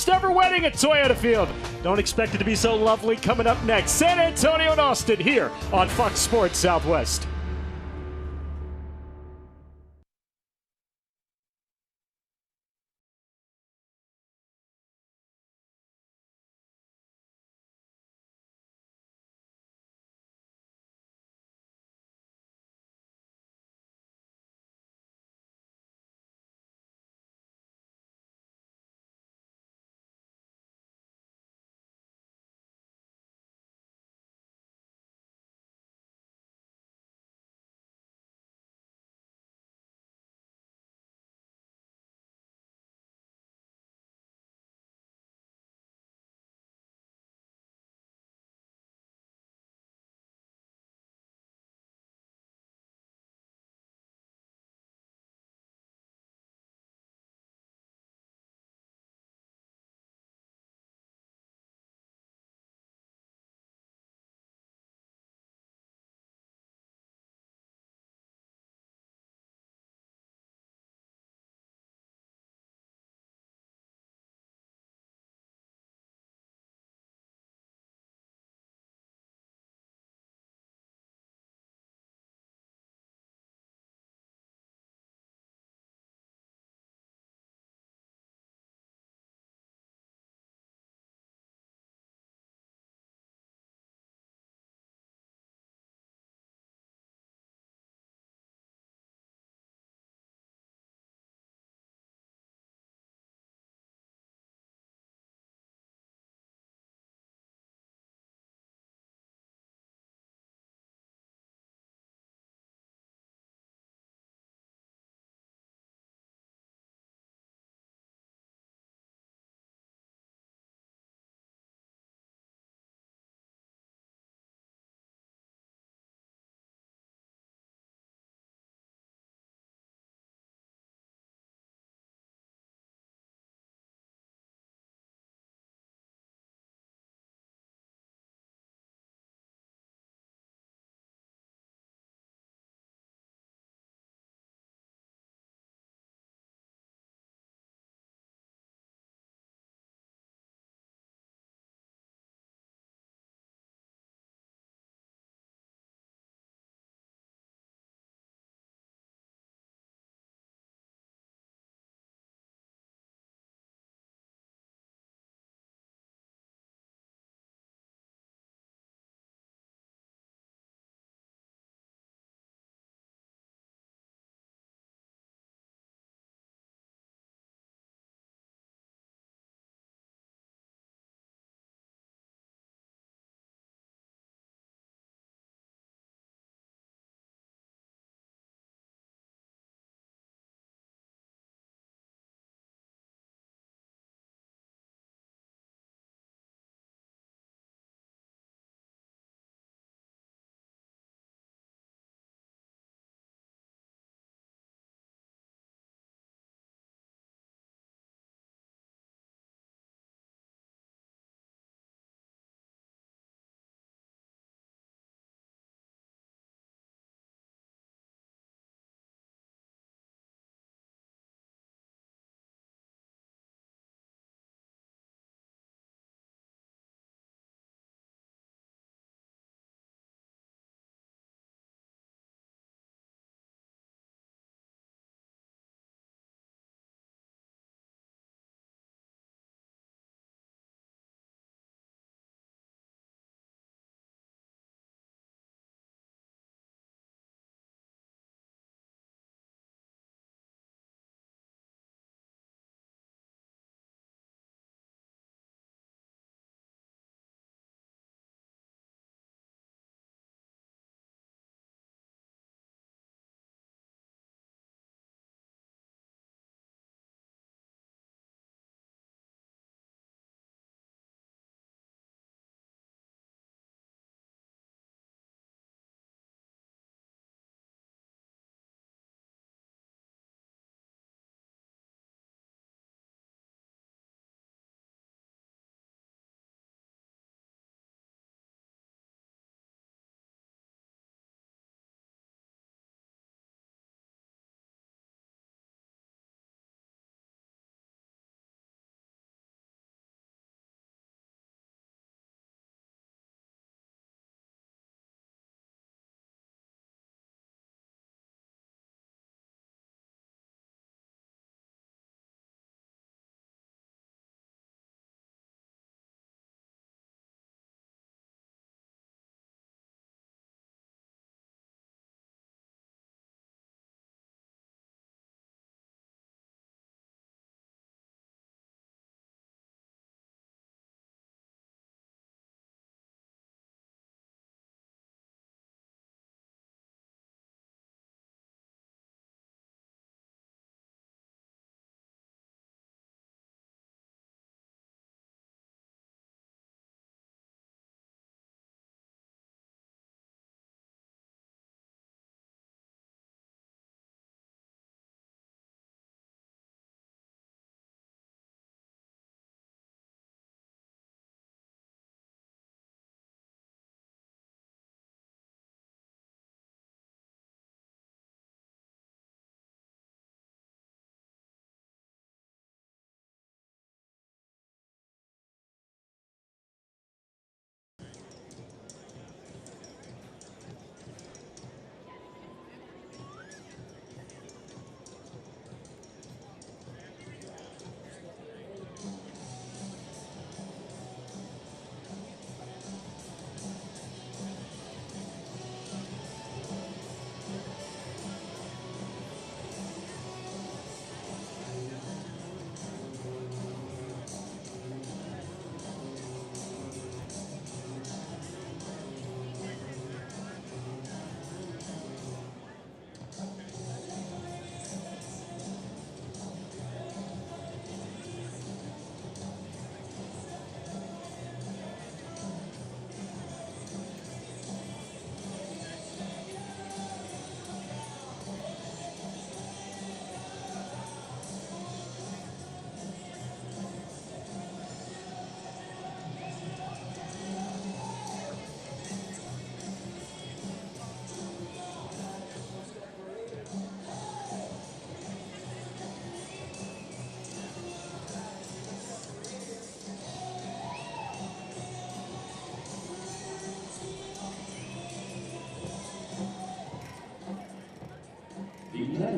first ever wedding at Toyota Field. Don't expect it to be so lovely. Coming up next, San Antonio and Austin here on Fox Sports Southwest.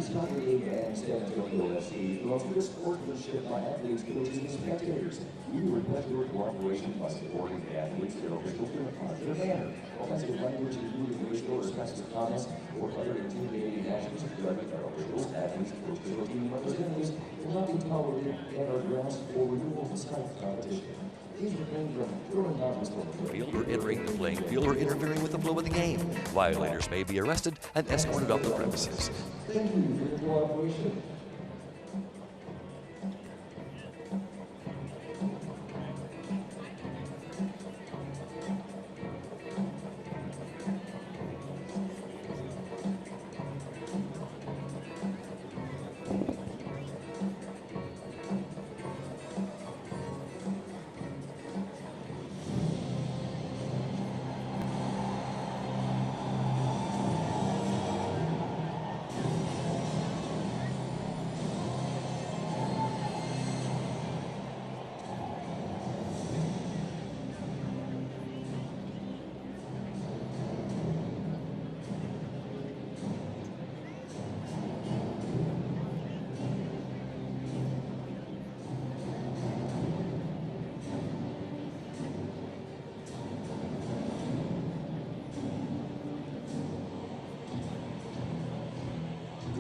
Saturday and San Antonio FC promotes good sportsmanship by athletes, coaches, and spectators. We request your cooperation by supporting the athletes, their officials, in a positive manner. Offensive language, including racial or sexist comments or other intimidating actions directed at officials, athletes, coaches, or team representatives will not be tolerated and are grounds for removal from site competition. Please refrain from throwing objects on the field or entering the playing field or interfering with the flow of the game. Violators may be arrested and escorted off the premises. Thank you for your cooperation.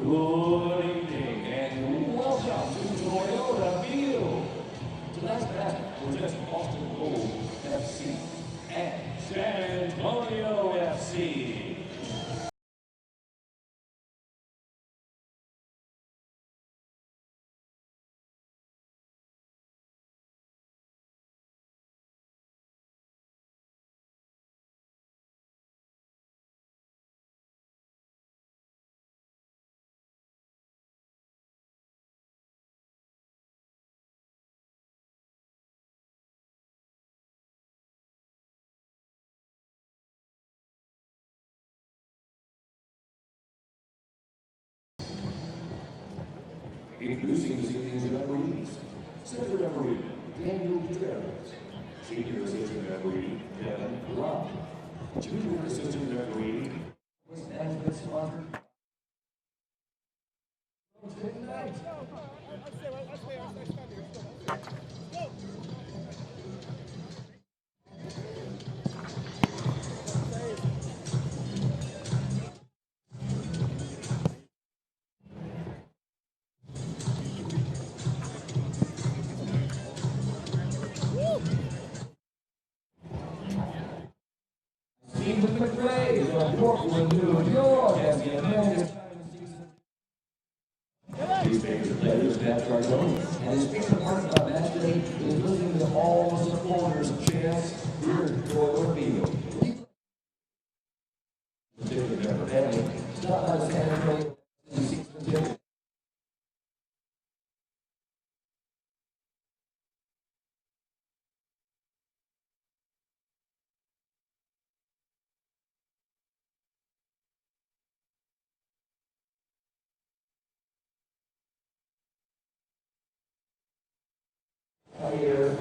Good evening and welcome to Toyota Field. Tonight's match presents Austin Gold FC and San Antonio FC. Introducing this evening's referees. Center referee, Gutierrez. Senior assistant referee, Teff. Junior assistant referee, management sponsor. Good night. Stephen McRae from Portland, New York, as the American newspaper players Matt Carson and his favorite part about match day is listening to all the supporters chants here at Toyota Field. Particularly member family, stop by the San Antonio season. Here,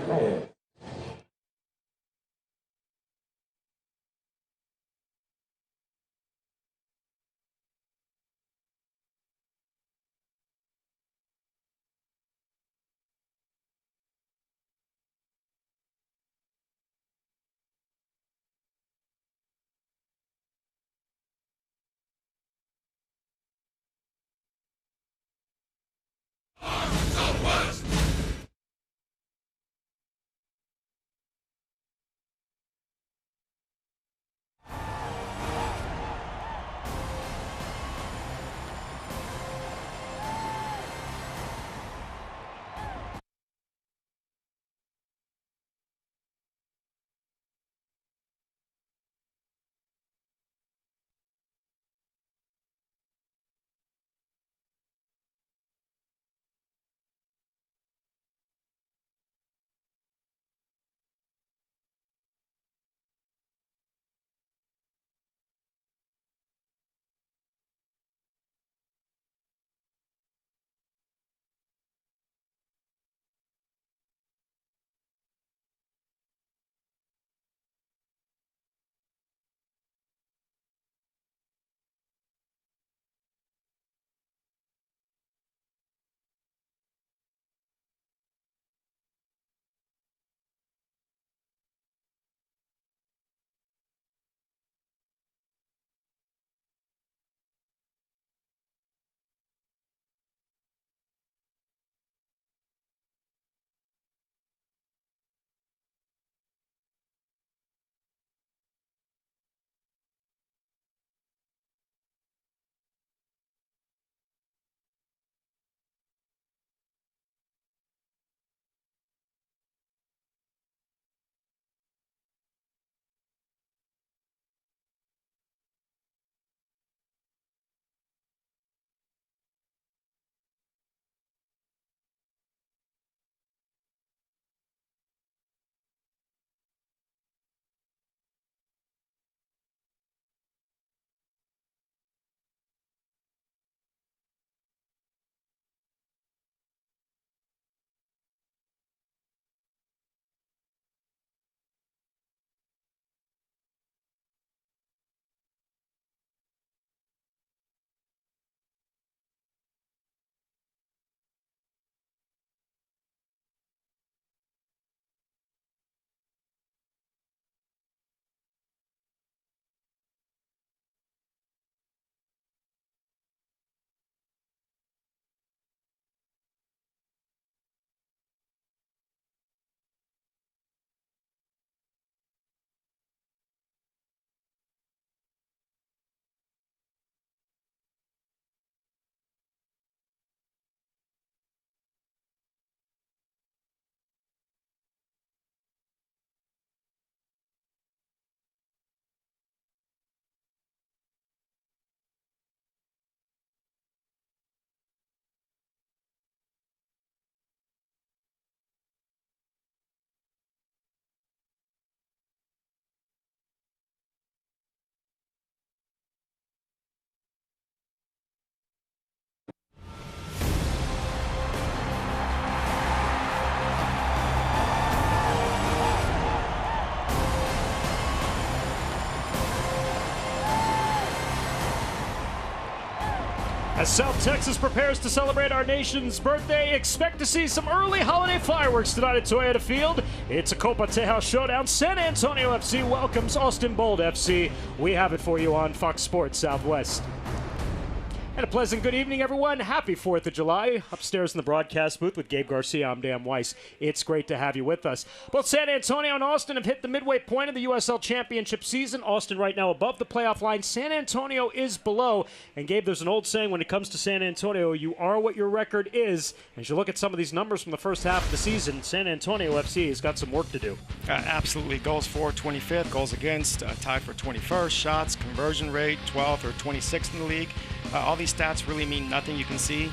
As South Texas prepares to celebrate our nation's birthday, expect to see some early holiday fireworks tonight at Toyota Field. It's a Copa Tejas showdown. San Antonio FC welcomes Austin Bold FC. We have it for you on Fox Sports Southwest. And a pleasant good evening, everyone. Happy 4th of July. Upstairs in the broadcast booth with Gabe Garcia, I'm Dan Weiss. It's great to have you with us. Both San Antonio and Austin have hit the midway point of the USL Championship season. Austin right now above the playoff line. San Antonio is below. And Gabe, there's an old saying when it comes to San Antonio, you are what your record is. As you look at some of these numbers from the first half of the season, San Antonio FC has got some work to do. Absolutely. Goals for, 25th. Goals against, tied for 21st. Shots, conversion rate, 12th or 26th in the league. All these stats really mean nothing. You can see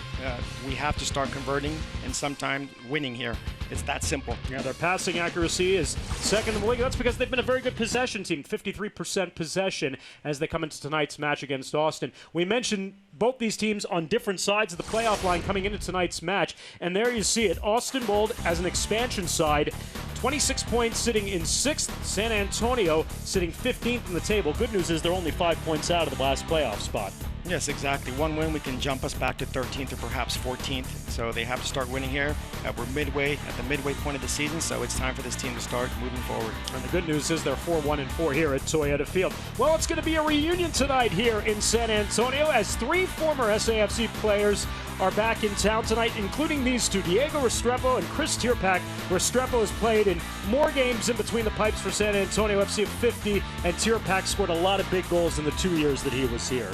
we have to start converting and sometimes winning here. It's that simple. Yeah, their passing accuracy is second in the league. That's because they've been a very good possession team, 53% possession as they come into tonight's match against Austin. We mentioned both these teams on different sides of the playoff line coming into tonight's match, and there you see it. Austin Bold as an expansion side, 26 points sitting in 6th. San Antonio sitting 15th in the table. Good news is they're only 5 points out of the last playoff spot. Yes, exactly. One win, we can jump us back to 13th or perhaps 14th. So they have to start winning here. We're at the midway point of the season, so it's time for this team to start moving forward. And the good news is they're 4-1-4 here at Toyota Field. Well, it's going to be a reunion tonight here in San Antonio as 3 former SAFC players are back in town tonight, including these two, Diego Restrepo and Chris Tierpak. Restrepo has played in more games in between the pipes for San Antonio FC of 50, and Tierpak scored a lot of big goals in the 2 years that he was here.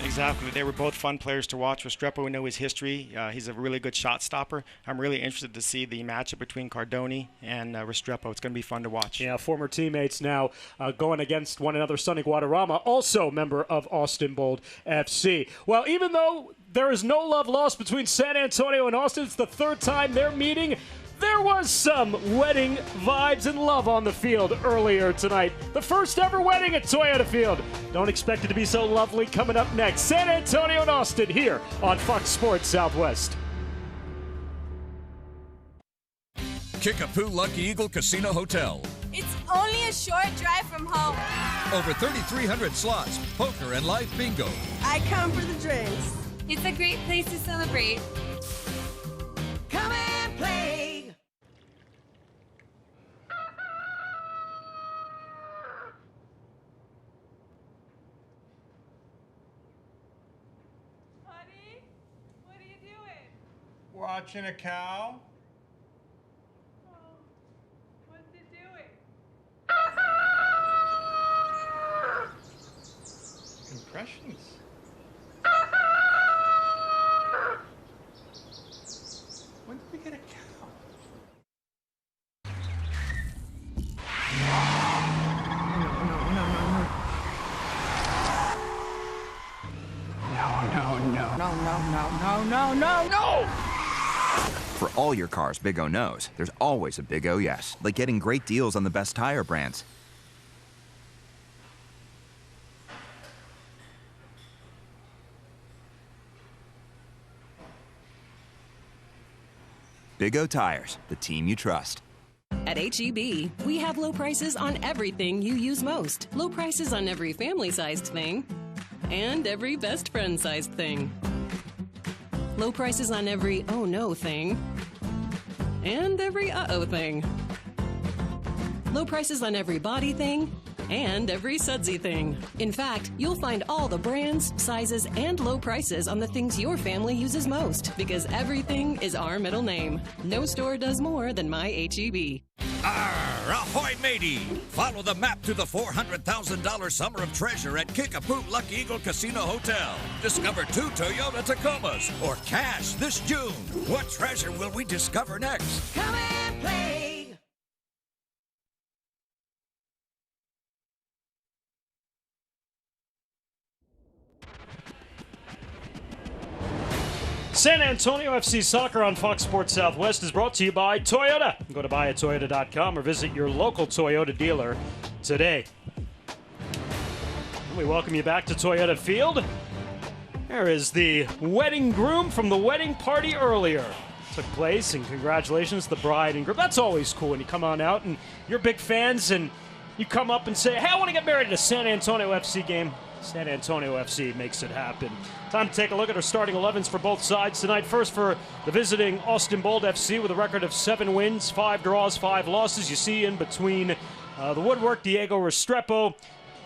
Exactly. They were both fun players to watch. Restrepo, we know his history. He's a really good shot stopper. I'm really interested to see the matchup between Cardoni and Restrepo. It's going to be fun to watch. Yeah, former teammates now going against one another. Sonny Guadarrama, also member of Austin Bold FC. Well, even though there is no love lost between San Antonio and Austin, it's the third time they're meeting. There was some wedding vibes and love on the field earlier tonight. The first ever wedding at Toyota Field. Don't expect it to be so lovely. Coming up next, San Antonio and Austin here on Fox Sports Southwest. Kickapoo Lucky Eagle Casino Hotel. It's only a short drive from home. Over 3,300 slots, poker, and live bingo. I come for the drinks. It's a great place to celebrate. Come and play. Honey, what are you doing? Watching a cow. Oh, what's it doing? Impressions. When did we get a cow? No. For all your car's Big O knows, there's always a Big O yes, like getting great deals on the best tire brands. Big O Tires, the team you trust. At H-E-B, we have low prices on everything you use most. Low prices on every family-sized thing and every best friend-sized thing. Low prices on every oh no thing and every uh-oh thing. Low prices on every body thing and every sudsy thing. In fact, you'll find all the brands, sizes, and low prices on the things your family uses most, because everything is our middle name. No store does more than my H-E-B. Arr, ahoy, matey! Follow the map to the $400,000 summer of treasure at Kickapoo Lucky Eagle Casino Hotel. Discover 2 Toyota Tacomas or cash this June. What treasure will we discover next? Come and play. San Antonio FC Soccer on Fox Sports Southwest is brought to you by Toyota. Go to buyatoyota.com or visit your local Toyota dealer today. We welcome you back to Toyota Field. There is the wedding groom from the wedding party earlier. Took place, and congratulations to the bride and groom. That's always cool when you come on out and you're big fans and you come up and say, hey, I want to get married at a San Antonio FC game. San Antonio FC makes it happen. Time to take a look at our starting 11s for both sides tonight. First for the visiting Austin Bold FC with a record of 7 wins, 5 draws, 5 losses. You see in between the woodwork, Diego Restrepo,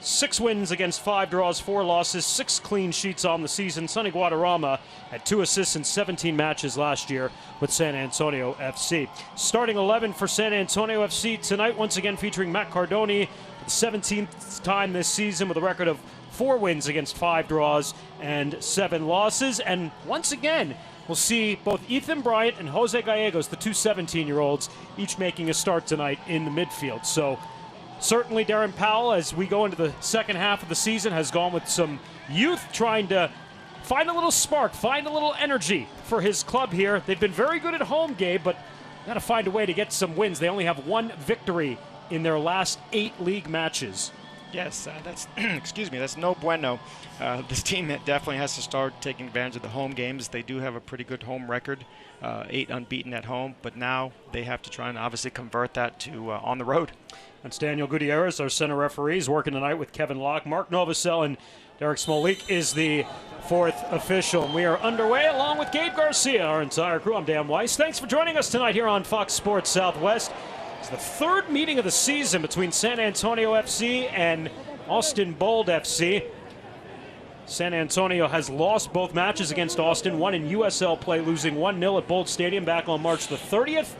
6 wins against 5 draws, 4 losses, 6 clean sheets on the season. Sonny Guadarrama had 2 assists in 17 matches last year with San Antonio FC. Starting 11 for San Antonio FC tonight, once again featuring Matt Cardoni, the 17th time this season with a record of 4 wins against 5 draws and 7 losses. And once again, we'll see both Ethan Bryant and Jose Gallegos, the two 17-year-olds, each making a start tonight in the midfield. So certainly Darren Powell, as we go into the second half of the season, has gone with some youth, trying to find a little spark, find a little energy for his club here. They've been very good at home, Gabe, but got to find a way to get some wins. They only have 1 victory in their last 8 league matches. Yes, that's excuse me, that's no bueno. This team definitely has to start taking advantage of the home games. They do have a pretty good home record, 8 unbeaten at home, but now they have to try and obviously convert that to on the road. That's Daniel Gutierrez, our center referees, working tonight with Kevin Locke. Mark Novosel and Derek Smolik is the 4th official. And we are underway along with Gabe Garcia, our entire crew. I'm Dan Weiss. Thanks for joining us tonight here on Fox Sports Southwest. It's the 3rd meeting of the season between San Antonio FC and Austin Bold FC. San Antonio has lost both matches against Austin, one in USL play, losing 1-0 at Bold Stadium back on March the 30th,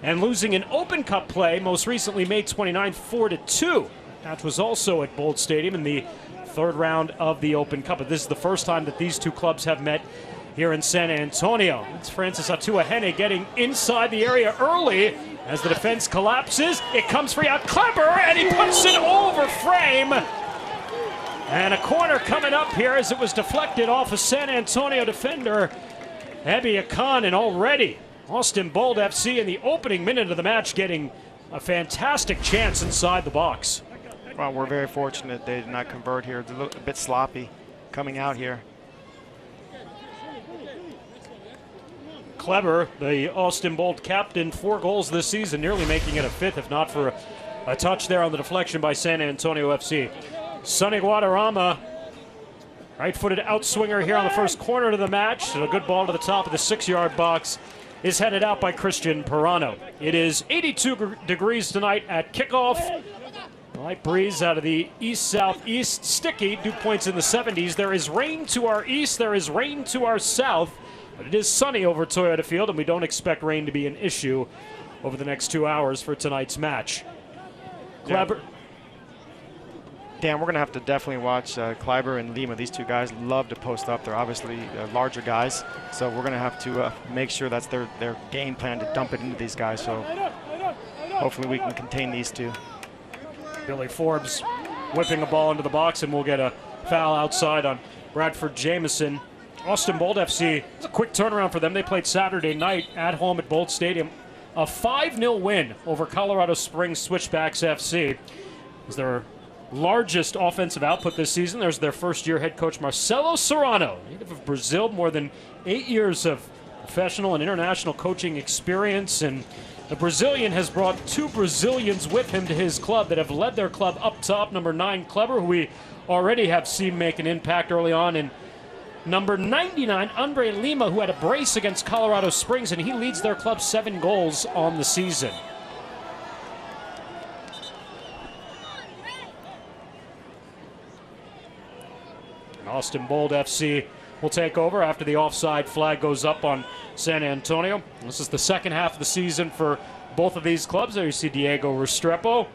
and losing in Open Cup play, most recently May 29th, 4-2. That was also at Bold Stadium in the 3rd round of the Open Cup. But this is the first time that these two clubs have met here in San Antonio. It's Francis Atuahene getting inside the area early as the defense collapses. It comes free out, Kleber, and he puts it over frame. And a corner coming up here as it was deflected off a San Antonio defender, Ebi Akan, and already Austin Bold FC in the opening minute of the match getting a fantastic chance inside the box. Well, we're very fortunate they did not convert here. It's a bit sloppy coming out here. Kleber, the Austin Bold captain, 4 goals this season, nearly making it a 5th, if not for a touch there on the deflection by San Antonio FC. Sonny Guadarrama, right-footed outswinger here on the first corner of the match. And a good ball to the top of the 6-yard box is headed out by Christian Pirano. It is 82 degrees tonight at kickoff. Light breeze out of the east-southeast. Sticky, dew points in the 70s. There is rain to our east, there is rain to our south. But it is sunny over Toyota Field, and we don't expect rain to be an issue over the next 2 hours for tonight's match. Kleber. Dan, we're going to have to definitely watch Kleber and Lima. These two guys love to post up. They're obviously larger guys, so we're going to have to make sure that's their game plan to dump it into these guys. So hopefully we can contain these two. Billy Forbes whipping a ball into the box, and we'll get a foul outside on Bradford Jameson. Austin Bold FC, it's a quick turnaround for them. They played Saturday night at home at Bold Stadium. A 5-0 win over Colorado Springs Switchbacks FC. It was their largest offensive output this season. There's their first-year head coach Marcelo Serrano, native of Brazil, more than 8 years of professional and international coaching experience. And the Brazilian has brought 2 Brazilians with him to his club that have led their club up top. Number 9, Kleber, who we already have seen make an impact early on, and number 99, Andre Lima, who had a brace against Colorado Springs, and he leads their club 7 goals on the season. And Austin Bold FC will take over after the offside flag goes up on San Antonio. This is the second half of the season for both of these clubs. There you see Diego Restrepo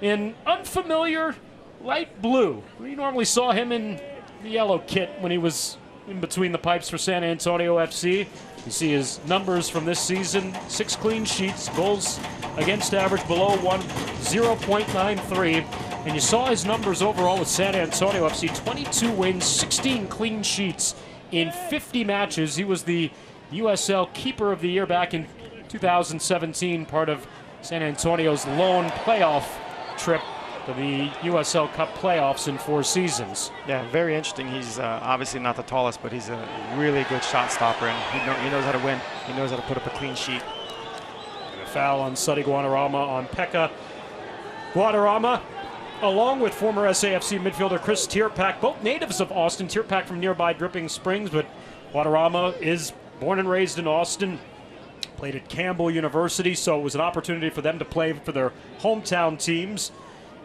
in unfamiliar light blue. We normally saw him in the yellow kit when he was in between the pipes for San Antonio FC. You see his numbers from this season: 6 clean sheets, goals against average below 1, 0.93. And you saw his numbers overall with San Antonio FC: 22 wins, 16 clean sheets in 50 matches. He was the USL Keeper of the Year back in 2017, part of San Antonio's lone playoff trip to the USL Cup playoffs in 4 seasons. Yeah, very interesting. He's obviously not the tallest, but he's a really good shot stopper, and he knows how to win. He knows how to put up a clean sheet. And a foul on Sonny Guadarrama on Pekka Guadarrama. along with former SAFC midfielder Chris Tierpak, both natives of Austin. Tierpak from nearby Dripping Springs, but Guadarrama is born and raised in Austin. Played at Campbell University, so it was an opportunity for them to play for their hometown teams.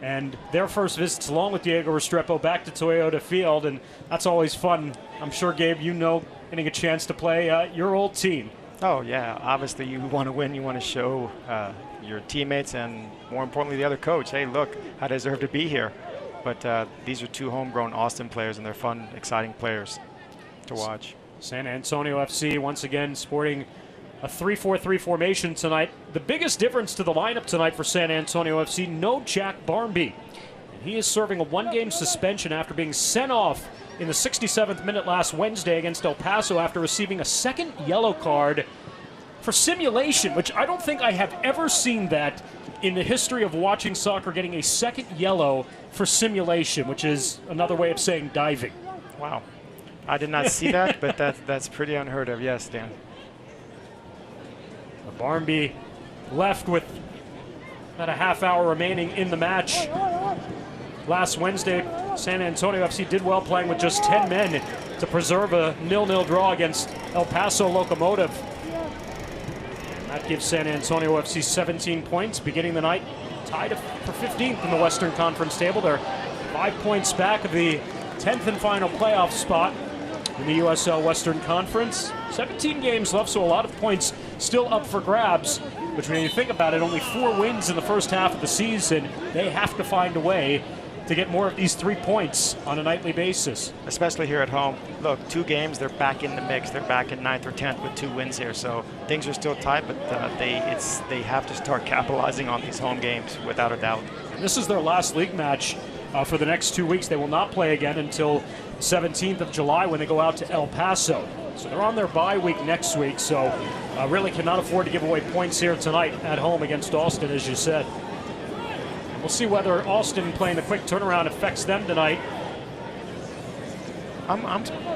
And their first visits, along with Diego Restrepo, back to Toyota Field, and that's always fun. I'm sure, Gabe, you know, getting a chance to play your old team. Oh, yeah. Obviously, you want to win. You want to show your teammates and, more importantly, the other coach, hey, look, I deserve to be here. But these are two homegrown Austin players, and they're fun, exciting players to watch. San Antonio FC, once again, sporting a 3-4-3 formation tonight. The biggest difference to the lineup tonight for San Antonio FC, no Jack Barmby. And he is serving a one-game suspension after being sent off in the 67th minute last Wednesday against El Paso after receiving a second yellow card for simulation, which I don't think I have ever seen that in the history of watching soccer, getting a second yellow for simulation, which is another way of saying diving. Wow. I did not see that, but that's pretty unheard of. Yes, Dan. Barmby left with about a half hour remaining in the match. Last Wednesday, San Antonio FC did well playing with just 10 men to preserve a 0-0 draw against El Paso Locomotive. That gives San Antonio FC 17 points, beginning the night tied for 15th in the Western Conference table. They're 5 points back of the 10th and final playoff spot in the USL Western Conference. 17 games left, so a lot of points still up for grabs. Which, when you think about it, only 4 wins in the first half of the season. They have to find a way to get more of these 3 points on a nightly basis. Especially here at home. Look, 2 games, they're back in the mix. They're back in 9th or 10th with 2 wins here. So things are still tight, but they have to start capitalizing on these home games without a doubt. And this is their last league match for the next 2 weeks. They will not play again until 17th of July when they go out to El Paso. So they're on their bye week next week, so really cannot afford to give away points here tonight at home against Alston, as you said. And we'll see whether Alston playing the quick turnaround affects them tonight. I'm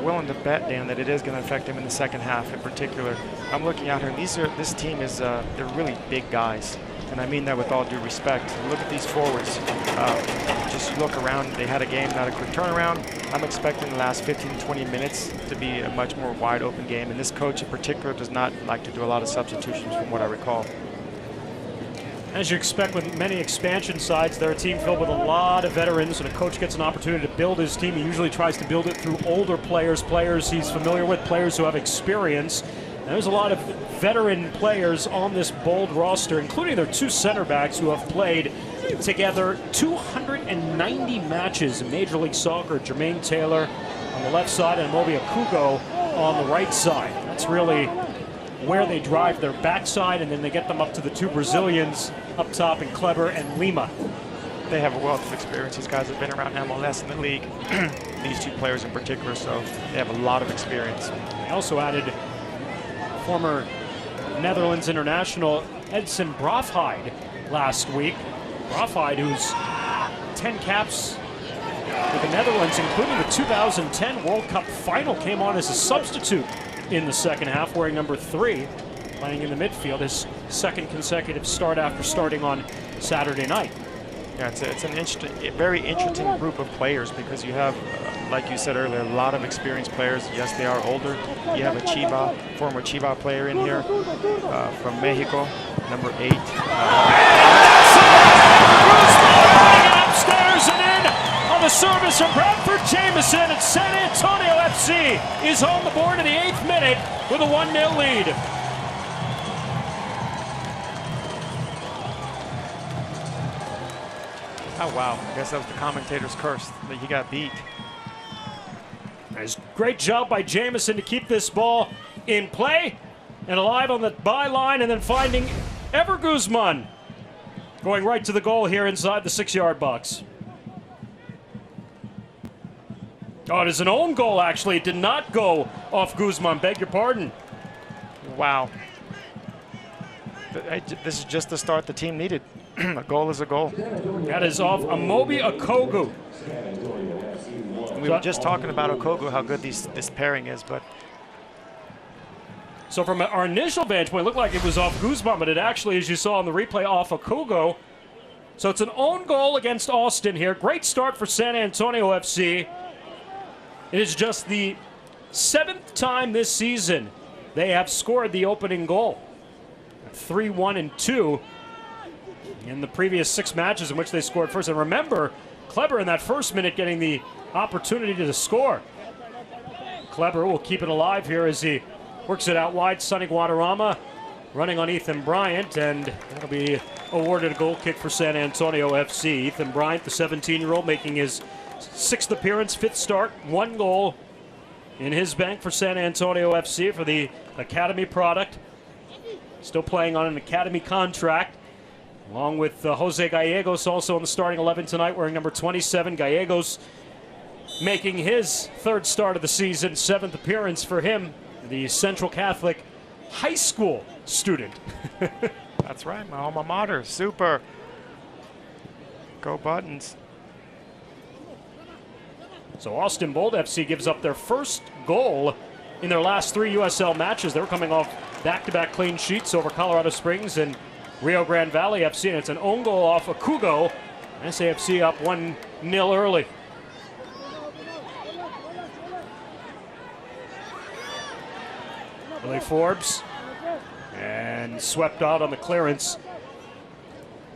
willing to bet, Dan, that it is going to affect them in the second half in particular. I'm looking out here, and this team is they're really big guys. And I mean that with all due respect. Look at these forwards. Just look around. They had a game, not a quick turnaround. I'm expecting the last 15 to 20 minutes to be a much more wide open game. And this coach in particular does not like to do a lot of substitutions from what I recall. As you expect with many expansion sides, they're a team filled with a lot of veterans. When a coach gets an opportunity to build his team, he usually tries to build it through older players, players he's familiar with, players who have experience. And there's a lot of veteran players on this bold roster, including their 2 center backs who have played together 290 matches in Major League Soccer. Jermaine Taylor on the left side and Mobi Akugo on the right side. That's really where they drive their backside, and then they get them up to the 2 Brazilians up top in Kleber and Lima. They have a wealth of experience. These guys have been around MLS in the league, these 2 players in particular, so they have a lot of experience. They also added former Netherlands international Edson Brafheid last week. Brafheid, who's 10 caps with the Netherlands, including the 2010 World Cup final, came on as a substitute in the second half, wearing number 3, playing in the midfield, his 2nd consecutive start after starting on Saturday night. Yeah, it's a very interesting group of players because you have, like you said earlier, a lot of experienced players. Yes, they are older. You have a former Chiva player in here from Mexico, number 8. Upstairs and in on the service from Bradford Jameson, and San Antonio FC is on the board in the 8th minute with a 1-0 lead. Oh, wow. I guess that was the commentator's curse that he got beat. Nice, great job by Jameson to keep this ball in play and alive on the byline, and then finding Ever Guzman going right to the goal here inside the 6-yard box. Oh, it is an own goal, actually. It did not go off Guzman. Beg your pardon. Wow. This is just the start the team needed. A goal is a goal. That is off Amobi Okogu. We were just talking about Okogu, how good this pairing is, but... So from our initial vantage point, it looked like it was off Guzman, but it actually, as you saw on the replay, off Okogo. So it's an own goal against Alston here. Great start for San Antonio FC. It is just the 7th time this season they have scored the opening goal. 3-1-2 in the previous 6 matches in which they scored first. And remember, Kleber in that first minute getting the opportunity to score. Kleber will keep it alive here as he works it out wide. Sonny Guadarrama running on Ethan Bryant, and that'll be awarded a goal kick for San Antonio FC. Ethan Bryant, the 17-year-old, making his 6th appearance, 5th start, 1 goal in his bank for San Antonio FC for the academy product. Still playing on an academy contract, along with Jose Gallegos also in the starting 11 tonight, wearing number 27. Gallegos making his 3rd start of the season, 7th appearance for him, the Central Catholic high school student. That's right, my alma mater. Super. Go Buttons. So Austin Bold FC gives up their first goal in their last 3 USL matches. They were coming off back-to-back clean sheets over Colorado Springs and Rio Grande Valley FC, and it's an own goal off Akugo. SAFC up 1-0 early. Billy Forbes, and swept out on the clearance.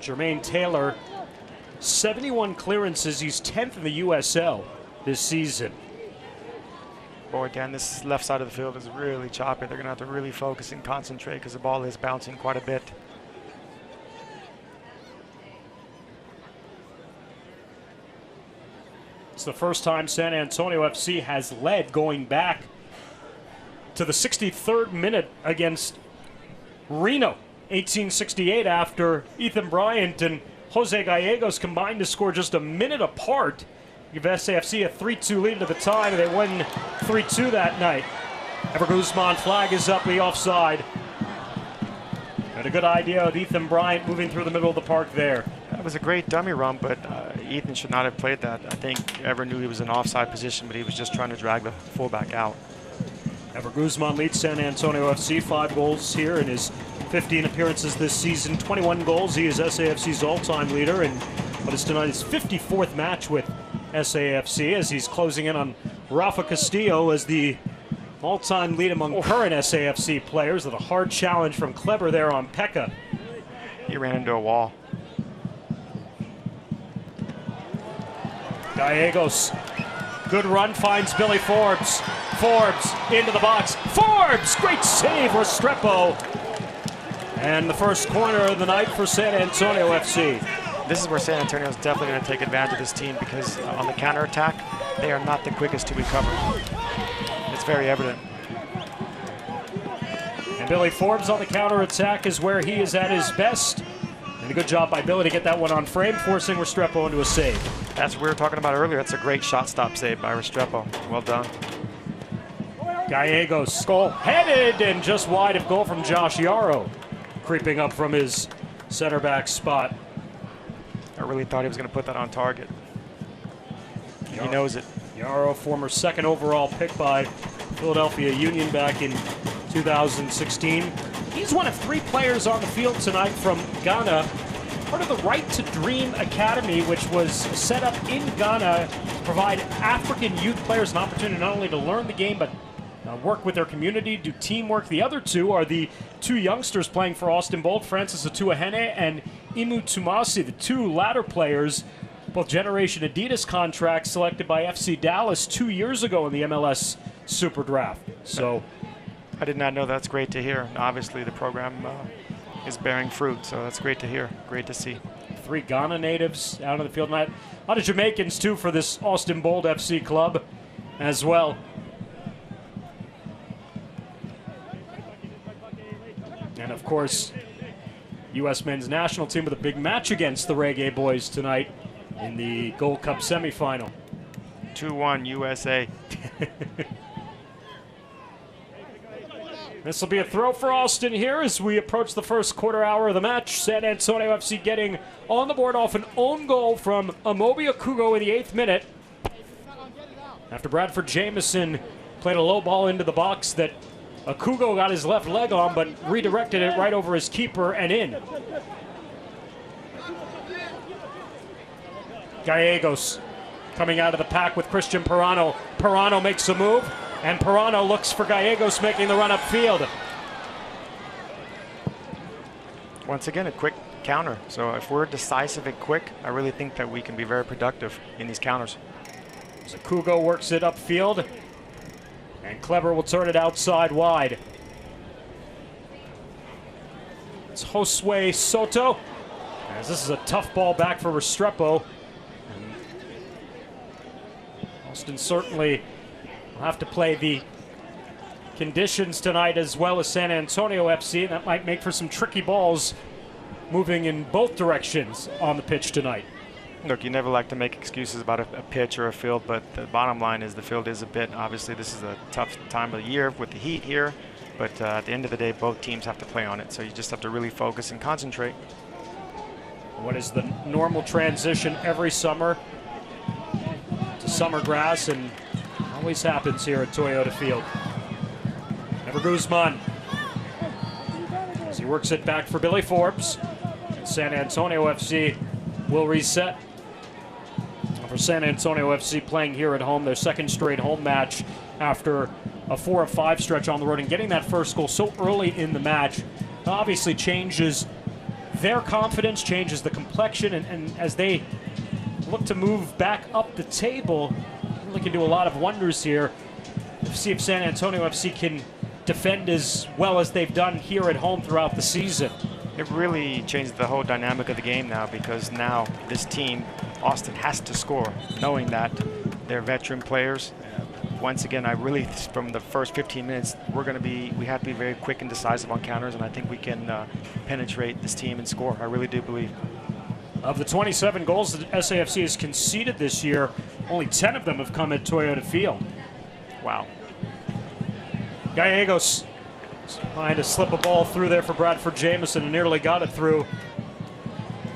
Jermaine Taylor, 71 clearances. He's 10th in the USL this season. Boy, Dan, this left side of the field is really choppy. They're going to have to really focus and concentrate because the ball is bouncing quite a bit. It's the first time San Antonio FC has led going back to the 63rd minute against Reno, 1868, after Ethan Bryant and Jose Gallegos combined to score just a minute apart. Give SAFC a 3-2 lead at the time, and they won 3-2 that night. Ever Guzman flag is up, the offside. Got a good idea of Ethan Bryant moving through the middle of the park there. That was a great dummy run, but Ethan should not have played that. I think Ever knew he was in offside position, but he was just trying to drag the fullback out. Ever Guzman leads San Antonio FC, 5 goals here in his 15 appearances this season, 21 goals. He is SAFC's all-time leader, and what is tonight his 54th match with SAFC, as he's closing in on Rafa Castillo as the all-time lead among current SAFC players, with a hard challenge from Kleber there on Pekka. He ran into a wall. Gallegos, good run, finds Billy Forbes. Forbes into the box. Forbes, great save, Restrepo. And the first corner of the night for San Antonio FC. This is where San Antonio is definitely going to take advantage of this team, because on the counterattack, they are not the quickest to recover. It's very evident. And Billy Forbes on the counterattack is where he is at his best. And a good job by Billy to get that one on frame, forcing Restrepo into a save. That's what we were talking about earlier. That's a great shot stop save by Restrepo. Well done. Gallegos, goal headed and just wide of goal from Josh Yarrow, creeping up from his center back spot. I really thought he was going to put that on target. He knows it. Yarrow, former 2nd overall pick by Philadelphia Union back in 2016. He's one of 3 players on the field tonight from Ghana, part of the Right to Dream Academy, which was set up in Ghana to provide African youth players an opportunity not only to learn the game, but work with their community, do teamwork. The other 2 are the 2 youngsters playing for Austin Bold, Francis Atuahene and Imu Tumasi, the 2 latter players, both Generation Adidas contracts selected by FC Dallas 2 years ago in the MLS Super Draft. So I did not know. That's great to hear. And obviously the program is bearing fruit, so that's great to hear. Great to see. 3 Ghana natives out on the field tonight. A lot of Jamaicans too for this Austin Bold FC club as well. And of course, U.S. men's national team with a big match against the Reggae Boys tonight in the Gold Cup semifinal. 2-1 USA. This will be a throw for Alston here as we approach the first quarter hour of the match. San Antonio FC getting on the board off an own goal from Amobi Akugo in the 8th minute. After Bradford Jameson played a low ball into the box that Akugo got his left leg on, but redirected it right over his keeper and in. Gallegos coming out of the pack with Christian Pirano. Pirano makes a move, and Pirano looks for Gallegos making the run upfield. Once again, a quick counter. So if we're decisive and quick, I really think that we can be very productive in these counters. So Kugo works it upfield, and Clever will turn it outside wide. It's Josue Soto, as this is a tough ball back for Restrepo. Alston certainly will have to play the conditions tonight as well as San Antonio FC. That might make for some tricky balls moving in both directions on the pitch tonight. Look, you never like to make excuses about a pitch or a field, but the bottom line is the field is a bit. Obviously, this is a tough time of the year with the heat here, but at the end of the day, both teams have to play on it. So you just have to really focus and concentrate. What is the normal transition every summer to summer grass, and always happens here at Toyota Field. Never Guzman, as he works it back for Billy Forbes. And San Antonio FC will reset. For San Antonio FC playing here at home, their second straight home match after a 4-5 stretch on the road, and getting that first goal so early in the match obviously changes their confidence, changes the complexion, and as they look to move back up the table, really can do a lot of wonders here. See if San Antonio FC can defend as well as they've done here at home throughout the season. It really changed the whole dynamic of the game now, because now this team, Austin, has to score, knowing that they're veteran players. Once again, I really, from the first 15 minutes, we have to be very quick and decisive on counters, and I think we can penetrate this team and score. I really do believe. Of the 27 goals that SAFC has conceded this year, only 10 of them have come at Toyota Field. Wow. Gallegos trying to slip a ball through there for Bradford Jamieson and nearly got it through.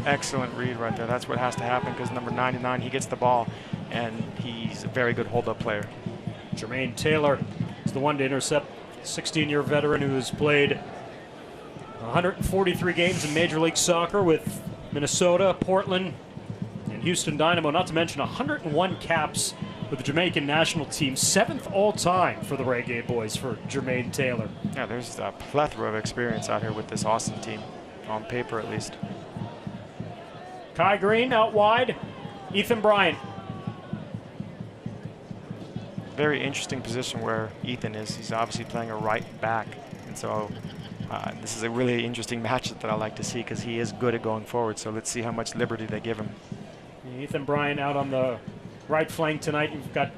Excellent read right there. That's what has to happen, because number 99, he gets the ball, and he's a very good hold-up player. Jermaine Taylor is the one to intercept. 16-year veteran who has played 143 games in Major League Soccer with Minnesota, Portland, and Houston Dynamo, not to mention 101 caps with the Jamaican national team, 7th all-time for the Reggae Boys for Jermaine Taylor. Yeah, there's a plethora of experience out here with this Austin team, on paper at least. Kai Green out wide, Ethan Bryant. Very interesting position where Ethan is. He's obviously playing a right back, and so this is a really interesting matchup that I like to see, because he is good at going forward. So let's see how much liberty they give him. Ethan Bryant out on the right flank tonight. You've got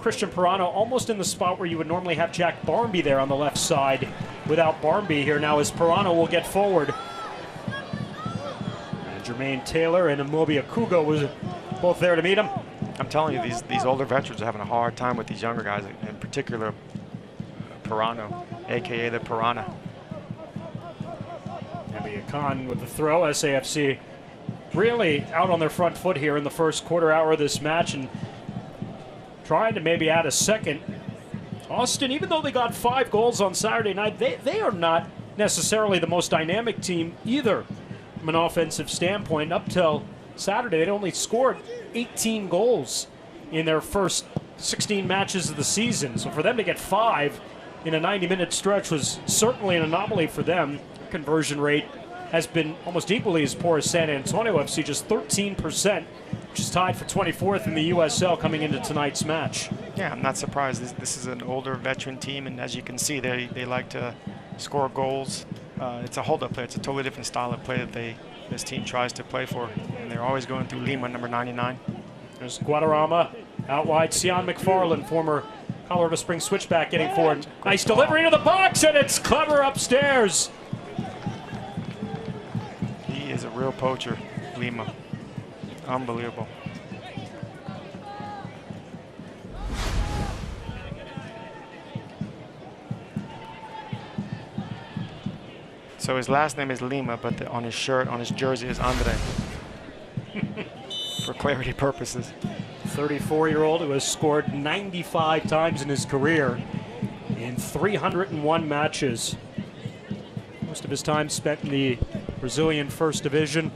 Christian Pirano almost in the spot where you would normally have Jack Barmby there on the left side. Without Barmby here now, as Pirano will get forward. And Jermaine Taylor and Immobile Kugo was both there to meet him. I'm telling you, these older veterans are having a hard time with these younger guys, in particular Pirano, a.k.a. the Piranha. Nabi Khan with the throw. SAFC really out on their front foot here in the first quarter hour of this match, and trying to maybe add a second. Austin, even though they got 5 goals on Saturday night, they are not necessarily the most dynamic team either from an offensive standpoint. Up till Saturday, they'd only scored 18 goals in their first 16 matches of the season. So for them to get 5 in a 90-minute stretch was certainly an anomaly for them. Conversion rate has been almost equally as poor as San Antonio FC, just 13%, which is tied for 24th in the USL coming into tonight's match. Yeah, I'm not surprised. This is an older veteran team, and as you can see, they like to score goals. It's a hold-up play. It's a totally different style of play that this team tries to play for, and they're always going through Lima, number 99. There's Guadarrama out wide. Sion McFarland, former Colorado Springs switchback, getting forward. Nice delivery to the box, and it's Clever upstairs. He is a real poacher, Lima. Unbelievable. So his last name is Lima, but on his shirt, on his jersey, is Andre. For clarity purposes. 34-year-old who has scored 95 times in his career in 301 matches. Most of his time spent in the Brazilian First Division.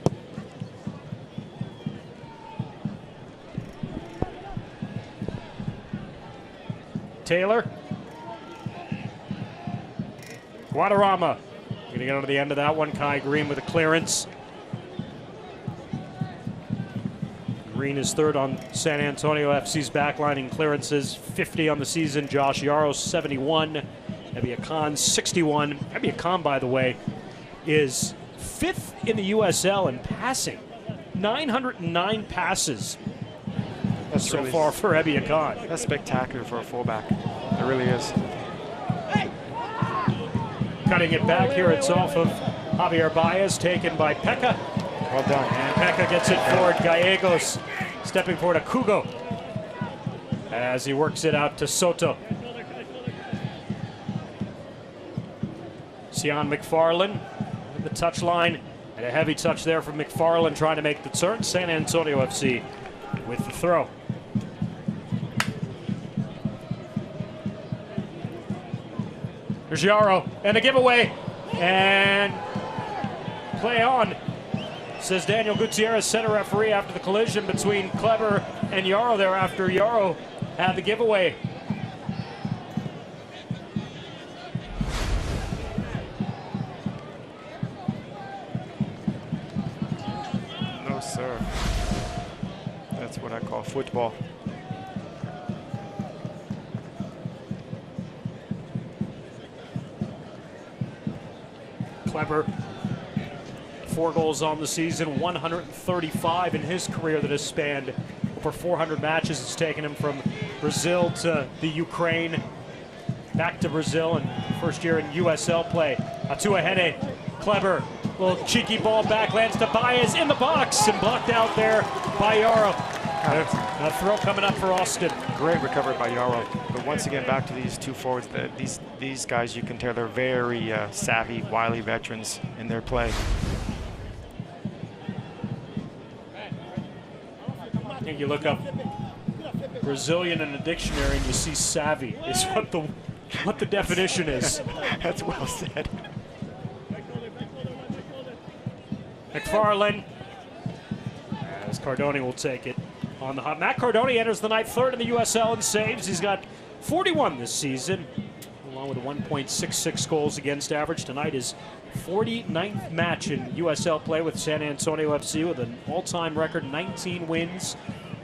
Tailor. Guadarrama going to get onto the end of that one. Kai Green with a clearance. Green is third on San Antonio FC's backline in clearances, 50 on the season. Josh Yarrow, 71. Ebia Khan, 61. Ebia Khan, by the way, is fifth in the USL in passing. 909 passes so really far for Ebia Khan. That's spectacular for a fullback. It really is. Cutting it back here, it's off of Javier Baez, taken by Pekka. Well done. And Pekka gets it forward. Gallegos stepping forward to Kugo as he works it out to Soto. Sion McFarlane at the touchline. And a heavy touch there from McFarlane trying to make the turn. San Antonio FC with the throw. There's Yarrow and a giveaway. And play on, says Daniel Gutierrez, center referee, after the collision between Kleber and Yarrow there after Yarrow had the giveaway. No, sir. That's what I call football. Kleber, 4 goals on the season, 135 in his career that has spanned over 400 matches. It's taken him from Brazil to the Ukraine, back to Brazil, and first year in USL play. Atua Hene, Kleber, little cheeky ball back, lands to Baez in the box and blocked out there by Yarrow. A throw coming up for Austin. Great recovery by Yarrow. But once again, back to these two forwards. These guys, you can tell they're very savvy, wily veterans in their play. I think you look up Brazilian in a dictionary and you see savvy is what the definition is. That's well said. McFarlane, as Cardoni will take it on the hot. Matt Cardoni enters the night third in the USL in saves. He's got 41 this season, along with a 1.66 goals against average. Tonight is 49th match in USL play with San Antonio FC, with an all-time record 19 wins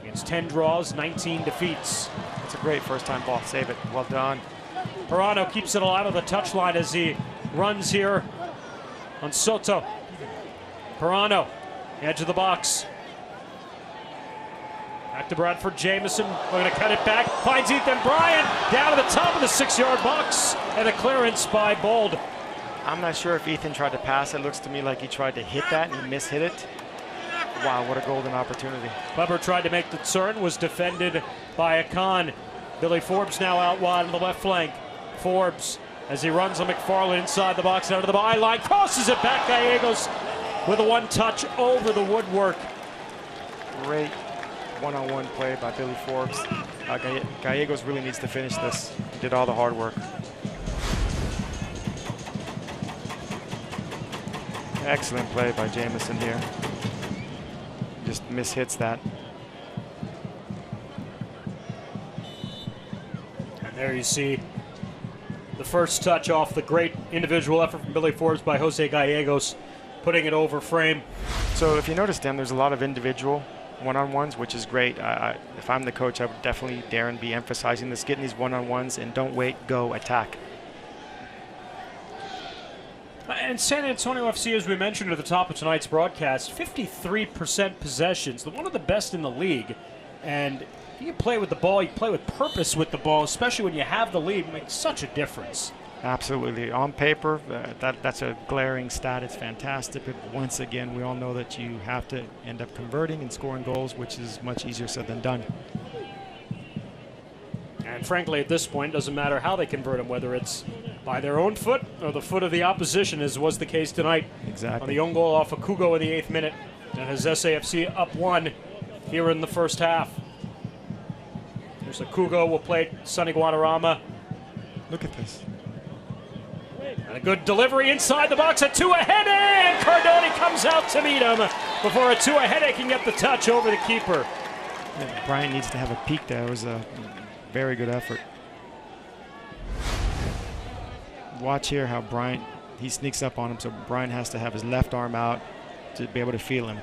against 10 draws, 19 defeats. That's a great first-time ball. Save it. Well done. Perano keeps it alive on the touchline as he runs here on Soto. Perano, edge of the box. Back to Bradford Jamieson. We're going to cut it back. Finds Ethan Bryan down to the top of the 6-yard box. And a clearance by Bold. I'm not sure if Ethan tried to pass. It looks to me like he tried to hit that and he mishit it. Wow, what a golden opportunity. Kleber tried to make the turn, was defended by Akan. Billy Forbes now out wide on the left flank. Forbes, as he runs on McFarlane inside the box, out of the byline, crosses it back. Gallegos with a one-touch over the woodwork. Great one-on-one play by Billy Forbes. Gallegos really needs to finish this. He did all the hard work. Excellent play by Jamieson here. Just mishits that. And there you see the first touch off the great individual effort from Billy Forbes by Jose Gallegos, putting it over frame. So if you notice, Dan, there's a lot of individual one-on-ones, which is great. If I'm the coach, I would definitely, Darren, be emphasizing this, getting these one-on-ones, and don't wait, go, attack. And San Antonio FC, as we mentioned at the top of tonight's broadcast, 53% possessions, one of the best in the league. And you play with the ball, you play with purpose with the ball, especially when you have the lead. It makes such a difference. Absolutely. On paper, that's a glaring stat. It's fantastic. But once again, we all know that you have to end up converting and scoring goals, which is much easier said than done. And frankly, at this point, it doesn't matter how they convert them, whether it's by their own foot or the foot of the opposition, as was the case tonight. Exactly. On the own goal off of Kugo in the 8th minute. And has SAFC up 1 here in the first half. There's a Kugo, will play Sonny Guadarrama. Look at this. And a good delivery inside the box. Atua Hene, and Cardoni comes out to meet him before Atua Hene can get the touch over the keeper. Yeah, Brian needs to have a peek there. It was a very good effort. watch here how Bryant, he sneaks up on him, so Bryant has to have his left arm out to be able to feel him.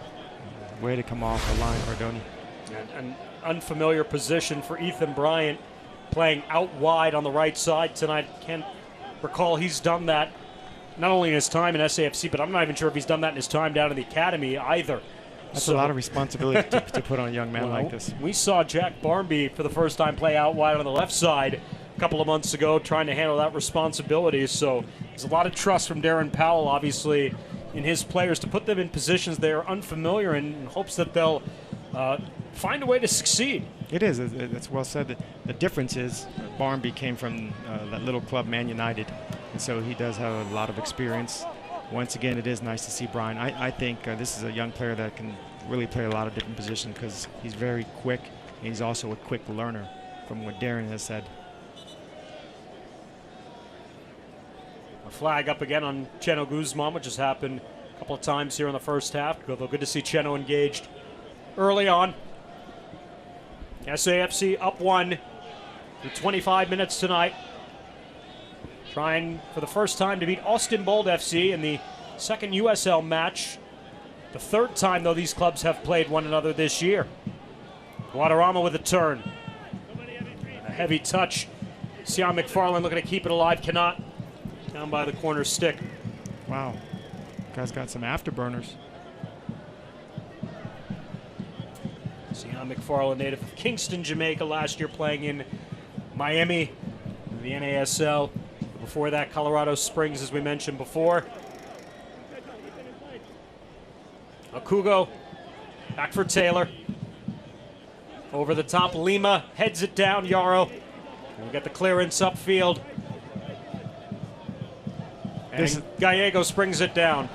Way to come off the line, Cardoni. An unfamiliar position for Ethan Bryant, playing out wide on the right side tonight. Can't recall he's done that not only in his time in SAFC, but I'm not even sure if he's done that in his time down in the academy either. That's a lot of responsibility to put on a young man like this. We saw Jack Barmby for the first time play out wide on the left side a couple of months ago, trying to handle that responsibility. So there's a lot of trust from Darren Powell, obviously, in his players to put them in positions they are unfamiliar in hopes that they'll find a way to succeed. It is. It's well said. The difference is Barmby came from that little club, Man United, and so he does have a lot of experience. Once again, it is nice to see Brian. I think this is a young player that can really play a lot of different positions because he's very quick, and he's also a quick learner, from what Darren has said. A flag up again on Cheno Guzman, which has happened a couple of times here in the first half. Although good to see Cheno engaged early on. SAFC up 1 for 25 minutes tonight. Trying for the first time to beat Austin Bold FC in the second USL match. The third time, though, these clubs have played one another this year. Guadarrama with a turn. A heavy touch. Sion McFarland looking to keep it alive. Cannot. Down by the corner stick. Wow. Guy's got some afterburners. Sion McFarland, native of Kingston, Jamaica, last year playing in Miami, the NASL. Before that, Colorado Springs, as we mentioned before. Akugo, back for Tailor. Over the top, Lima heads it down, Yarrow. We'll get the clearance upfield. And Gallegos brings it down.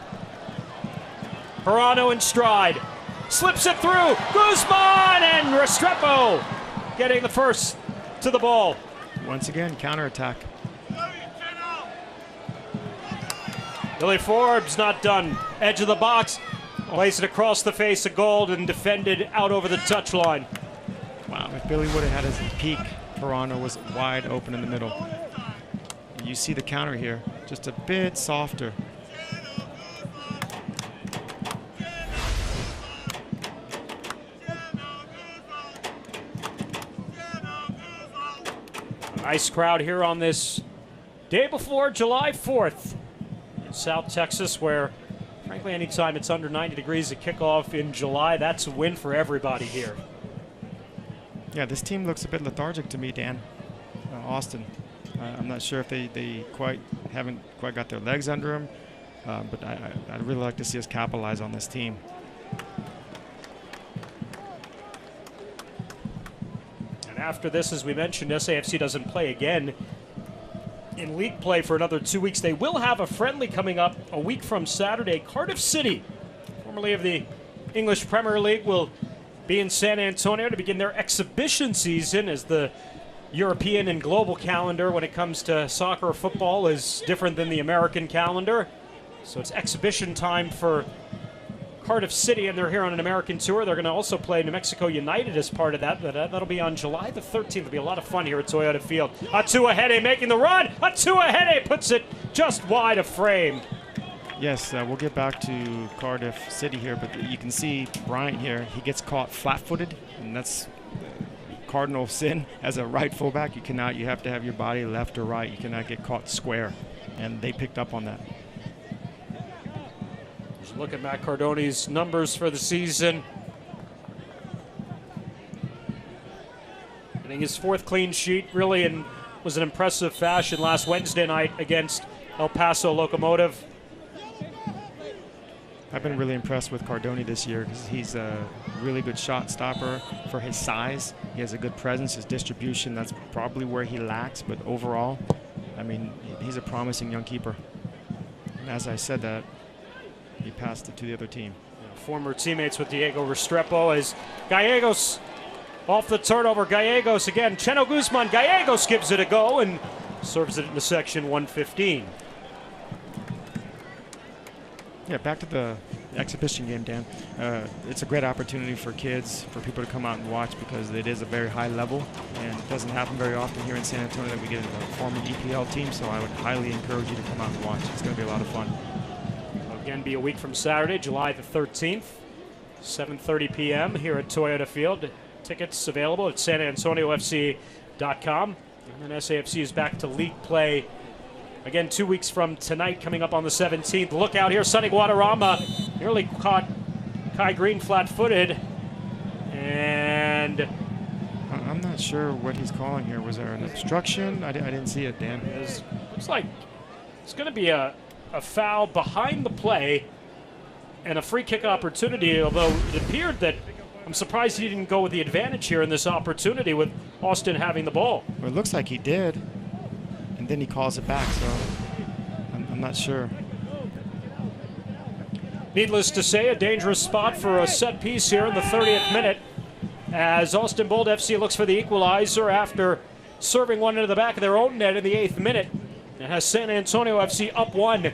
Perano in stride. Slips it through. Guzman and Restrepo getting the first to the ball. Once again, counterattack. Billy Forbes not done. Edge of the box. Plays it across the face of gold and defended out over the touchline. Wow, if Billy would have had his peak, Perano was wide open in the middle. You see the counter here, just a bit softer. Nice crowd here on this day before July 4th in South Texas, where frankly anytime it's under 90 degrees at kickoff in July, that's a win for everybody here. Yeah, this team looks a bit lethargic to me, Dan. Austin. I'm not sure if they haven't quite got their legs under them, but I'd really like to see us capitalize on this team. And after this, as we mentioned, SAFC doesn't play again in league play for another 2 weeks. They will have a friendly coming up a week from Saturday. Cardiff City, formerly of the English Premier League, will be in San Antonio to begin their exhibition season, as the European and global calendar when it comes to soccer or football is different than the American calendar. So it's exhibition time for Cardiff City, and they're here on an American tour. They're going to also play New Mexico United as part of that. That'll be on July the 13th. It'll be a lot of fun here at Toyota Field. Atua Hede making the run. Atua Hede puts it just wide of frame. Yes, we'll get back to Cardiff City here, but you can see Bryant here. He gets caught flat-footed, and that's cardinal sin as a right fullback. You have to have your body left or right. You cannot get caught square, and they picked up on that. Just look at Matt Cardoni's numbers for the season. Getting his fourth clean sheet, really was an impressive fashion last Wednesday night against El Paso Locomotive. I've been really impressed with Cardoni this year because he's a really good shot stopper for his size. He has a good presence, his distribution, that's probably where he lacks, but overall, I mean, he's a promising young keeper. And as I said that, he passed it to the other team. Former teammates with Diego Restrepo as Gallegos off the turnover. Gallegos again, Cheno Guzman. Gallegos gives it a go and serves it into section 115. Yeah, back to the exhibition game, Dan. It's a great opportunity for kids, for people to come out and watch, because it is a very high level, and it doesn't happen very often here in San Antonio that we get a former EPL team, so I would highly encourage you to come out and watch. It's going to be a lot of fun. It'll again be a week from Saturday, July the 13th, 7:30 p.m. here at Toyota Field. Tickets available at sanantoniofc.com. And then SAFC is back to league play again 2 weeks from tonight, coming up on the 17th. Look out here, Sonny Guadarrama nearly caught Kai Green flat-footed. And I'm not sure what he's calling here. Was there an obstruction? I didn't see it, Dan. Looks like it's going to be a foul behind the play and a free kick opportunity, although it appeared that I'm surprised he didn't go with the advantage here in this opportunity with Alston having the ball. Well, it looks like he did, and then he calls it back, so I'm not sure. Needless to say, a dangerous spot for a set piece here in the 30th minute as Austin Bold FC looks for the equalizer after serving one into the back of their own net in the 8th minute. It has San Antonio FC up 1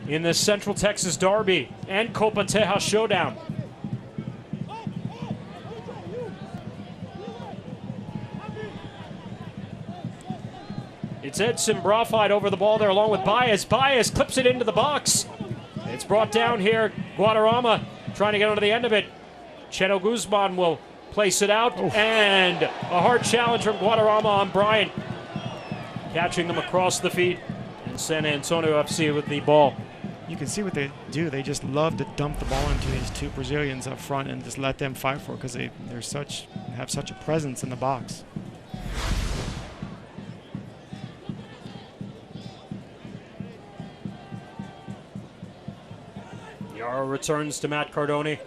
in the Central Texas Derby and Copa Tejas showdown. It's Edson Brofheid over the ball there along with Baez. Baez clips it into the box. It's brought down here. Guadarrama trying to get onto the end of it. Cheno Guzman will place it out. Oof. And a hard challenge from Guadarrama on Bryant. Catching them across the feet. And San Antonio FC with the ball. You can see what they do. They just love to dump the ball into these two Brazilians up front and just let them fight for it, because they have such a presence in the box. Yaro returns to Matt Cardone.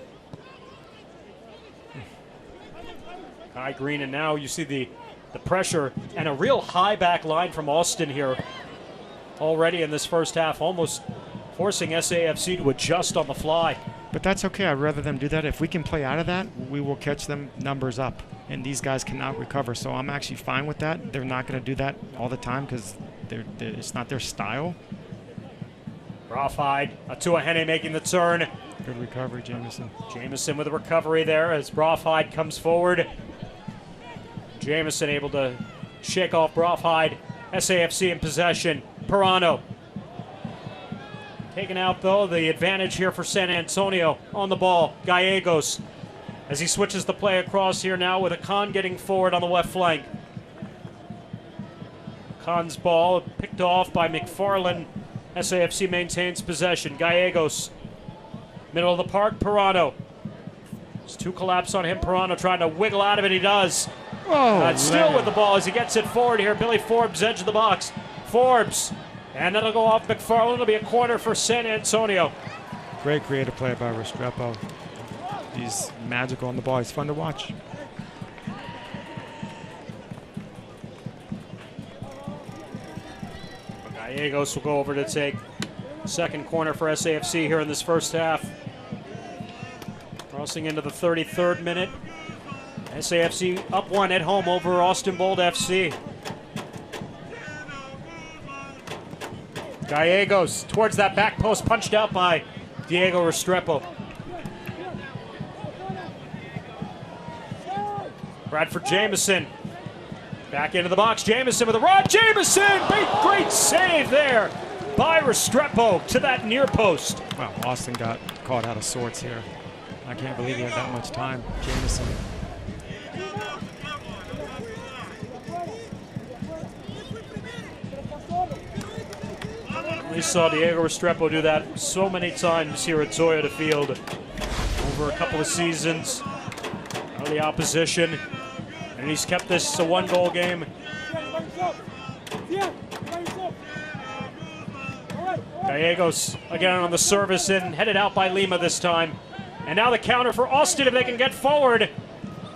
Kai Green, and now you see the pressure and a real high back line from Alston here already in this first half, almost forcing SAFC to adjust on the fly. But that's okay. I'd rather them do that. If we can play out of that, we will catch them numbers up, and these guys cannot recover. So I'm actually fine with that. They're not going to do that all the time because it's not their style. Brofheid, Atua Hene making the turn. Good recovery, Jameson. Jameson with a recovery there as Brofheid comes forward. Jameson able to shake off Brofheid. SAFC in possession. Pirano. Taken out, though, the advantage here for San Antonio on the ball. Gallegos as he switches the play across here now with Akan getting forward on the left flank. Akan's ball picked off by McFarland. SAFC maintains possession. Gallegos, middle of the park, Pirano. There's two collapse on him. Pirano trying to wiggle out of it. He does. Still with the ball as he gets it forward here. Billy Forbes, edge of the box. Forbes. And that'll go off McFarland. It'll be a corner for San Antonio. Great creative play by Restrepo. He's magical on the ball. He's fun to watch. Gallegos will go over to take second corner for SAFC here in this first half. Crossing into the 33rd minute. SAFC up 1 at home over Austin Bold FC. Gallegos towards that back post, punched out by Diego Restrepo. Bradford Jameson back into the box. Jameson with a rod. Jameson! Great save there by Restrepo to that near post. Wow, Austin got caught out of sorts here. I can't believe he had that much time. Jameson. We saw Diego Restrepo do that so many times here at Toyota Field over a couple of seasons. Out of the opposition. And he's kept this a one-goal game. Gallegos again on the service and headed out by Lima this time. And now the counter for Austin if they can get forward.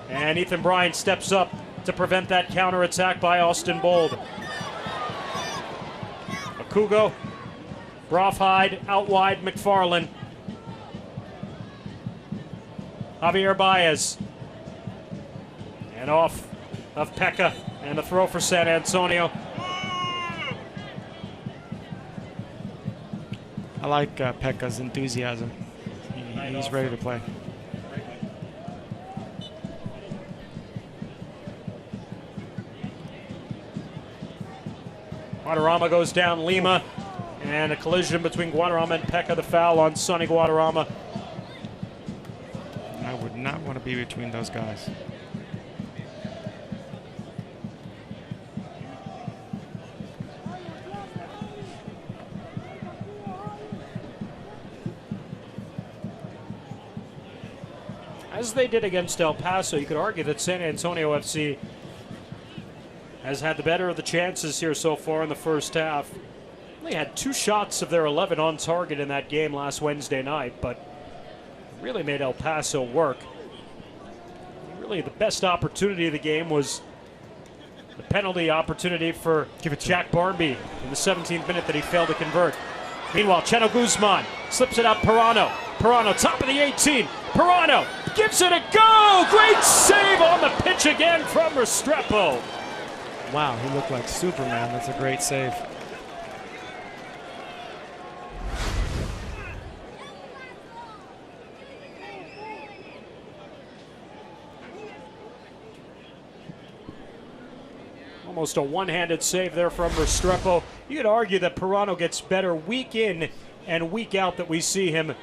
And Ethan Bryant steps up to prevent that counter attack by Austin Bold. Akugo, Brofheid, out wide, McFarland. Javier Baez. And off of Pekka, and a throw for San Antonio. I like Pekka's enthusiasm. He's ready to play. Guadarrama goes down Lima, and a collision between Guadarrama and Pekka, the foul on Sonny Guadarrama. I would not want to be between those guys. As they did against El Paso, you could argue that San Antonio FC has had the better of the chances here so far in the first half. They had 2 shots of their 11 on target in that game last Wednesday night, but really made El Paso work. Really the best opportunity of the game was the penalty opportunity for Jack Barnby in the 17th minute that he failed to convert. Meanwhile, Cheno Guzman slips it out Pirano. Pirano, top of the 18. Pirano gives it a go! Great save on the pitch again from Restrepo. Wow, he looked like Superman. That's a great save. Almost a one-handed save there from Restrepo. You could argue that Pirano gets better week in and week out that we see him.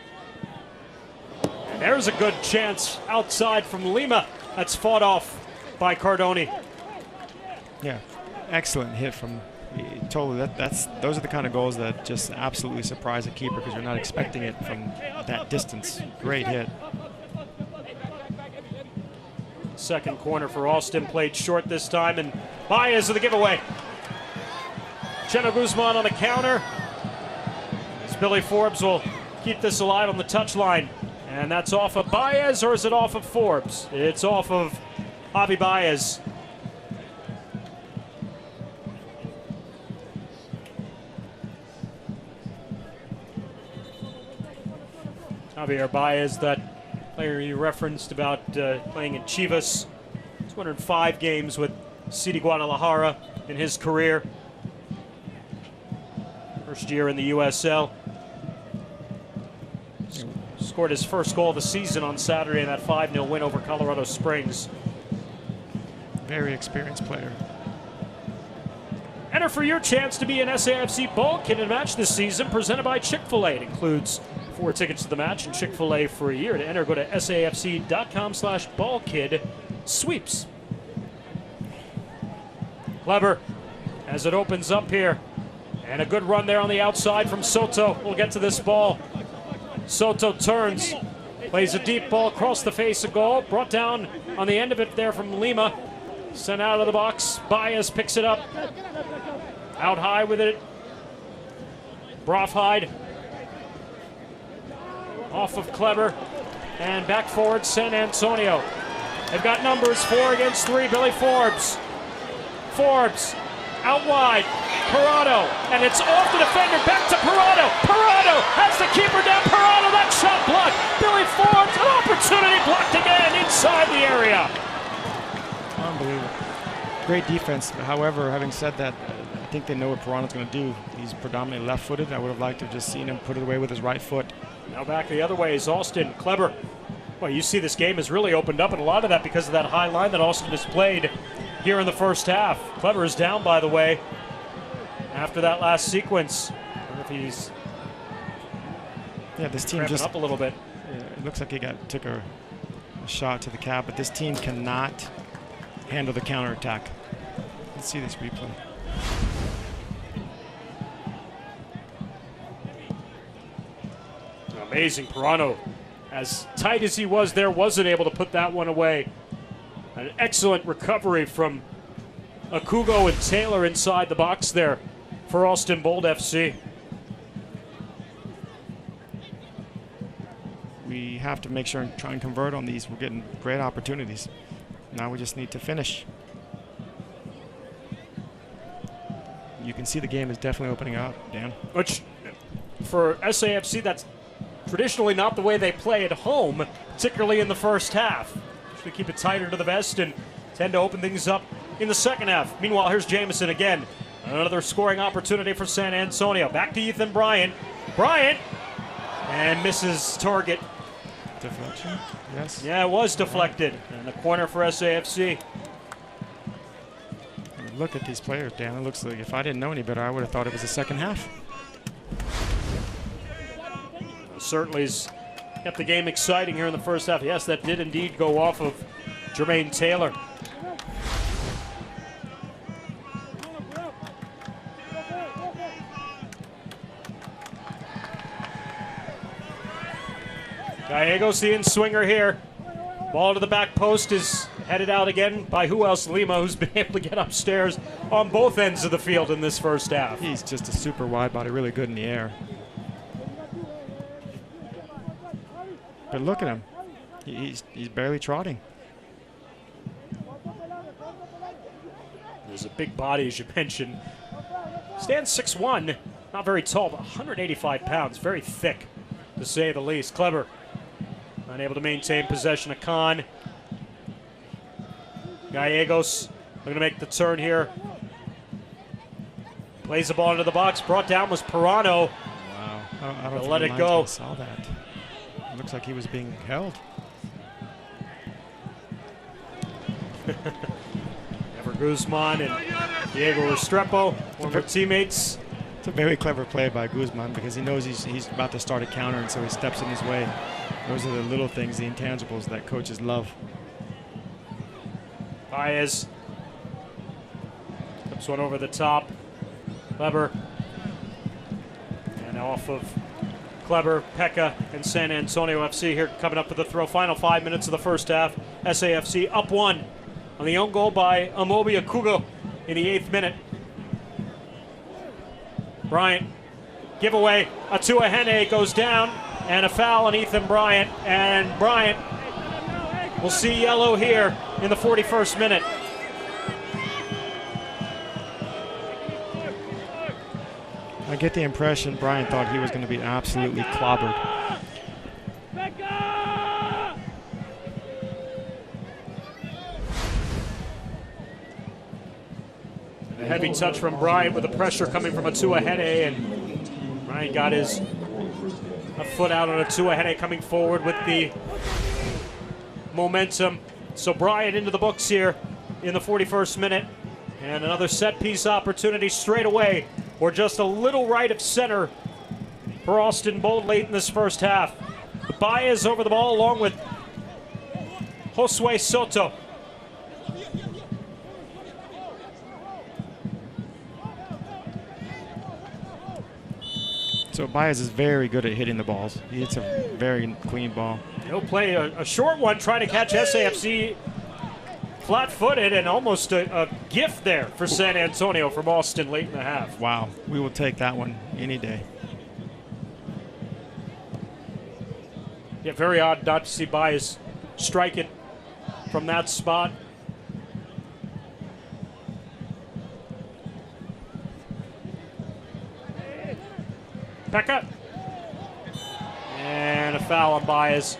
And there's a good chance outside from Lima. That's fought off by Cardoni. Yeah, excellent hit from totally. Those are the kind of goals that just absolutely surprise a keeper because you're not expecting it from that distance. Great hit. Second corner for Alston, played short this time, and Baez with the giveaway. Cheno Guzman on the counter. As Billy Forbes will keep this alive on the touchline. And that's off of Baez, or is it off of Forbes? It's off of Javi Baez. Javier Baez, that player you referenced about playing in Chivas. 205 games with CD Guadalajara in his career. First year in the USL. Scored his first goal of the season on Saturday in that 5-0 win over Colorado Springs. Very experienced player. Enter for your chance to be an SAFC ball kid in a match this season presented by Chick-fil-A. It includes 4 tickets to the match and Chick-fil-A for a year. To enter, go to safc.com/ballkid sweeps. Clever as it opens up here. And a good run there on the outside from Soto. We'll get to this ball. Soto turns, plays a deep ball across the face of goal. Brought down on the end of it there from Lima. Sent out of the box. Baez picks it up. Out high with it. Brofhide. Off of Clever. And back forward, San Antonio. They've got numbers 4 against 3. Billy Forbes. Forbes. Out wide. Pirano. And it's off the defender. Back to Pirano. Pirano has the keeper down. Pirano. That shot blocked. Billy Forbes. An opportunity blocked again inside the area. Unbelievable. Great defense. However, having said that, I think they know what Pirano's going to do. He's predominantly left-footed. I would have liked to have just seen him put it away with his right foot. Now back the other way is Alston. Clever. Well, you see this game has really opened up, and a lot of that because of that high line that Alston has played here in the first half. Clever is down, by the way, after that last sequence. I don't know if he's this team just up a little bit. It looks like he took a shot to the cap, but this team cannot handle the counterattack. Let's see this replay. Amazing. Pirano, as tight as he was there, wasn't able to put that one away. An excellent recovery from Akugo and Tailor inside the box there for Austin Bold FC. We have to make sure and try and convert on these. We're getting great opportunities. Now we just need to finish. You can see the game is definitely opening up, Dan. Which, for SAFC, that's traditionally not the way they play at home, particularly in the first half. They keep it tighter to the vest and tend to open things up in the second half. Meanwhile, here's Jamison again. Another scoring opportunity for San Antonio. Back to Ethan Bryant. Bryant! And misses target. Deflection? Yes. Yeah, it was deflected. And the corner for SAFC. Look at these players, Dan. It looks like if I didn't know any better, I would have thought it was the second half. Certainly has kept the game exciting here in the first half. Yes, that did indeed go off of Jermaine Taylor. Gallegos, the in-swinger here. Ball to the back post is headed out again by who else? Lima, who's been able to get upstairs on both ends of the field in this first half. He's just a super wide body, really good in the air. But look at him. He's barely trotting. There's a big body, as you mentioned. Stands 6'1", not very tall, but 185 pounds. Very thick, to say the least. Clever. Unable to maintain possession of Khan. Gallegos looking to make the turn here. Plays the ball into the box. Brought down was Pirano. Wow. I don't think let the it go. linesman saw that. It looks like he was being held. Ever Guzman and Diego Restrepo, former teammates. It's a very clever play by Guzman because he knows he's about to start a counter, and so he steps in his way. Those are the little things, the intangibles that coaches love. Baez flips one over the top. Kleber. And off of Kleber, Pekka, and San Antonio FC here coming up with the throw. Final 5 minutes of the first half. SAFC up 1 on the own goal by Amobi Akugo in the 8th minute. Bryant, giveaway. Atua Hene goes down, and a foul on Ethan Bryant. And Bryant will see yellow here in the 41st minute. I get the impression Brian thought he was going to be absolutely clobbered. A heavy touch from Bryant with the pressure coming from Atua Hene, and Bryant got a foot out on Atua Hene coming forward with the momentum. So Bryant into the books here in the 41st minute, and another set piece opportunity straight away, or just a little right of center for Austin Bold late in this first half. Baez over the ball along with Josue Soto. So Baez is very good at hitting the balls. He hits a very clean ball. He'll play a short one, trying to catch SAFC flat-footed, and almost a gift there for San Antonio from Alston late in the half. Wow, we will take that one any day. Yeah, very odd not to see Baez strike it from that spot. Pekka. And a foul on Baez.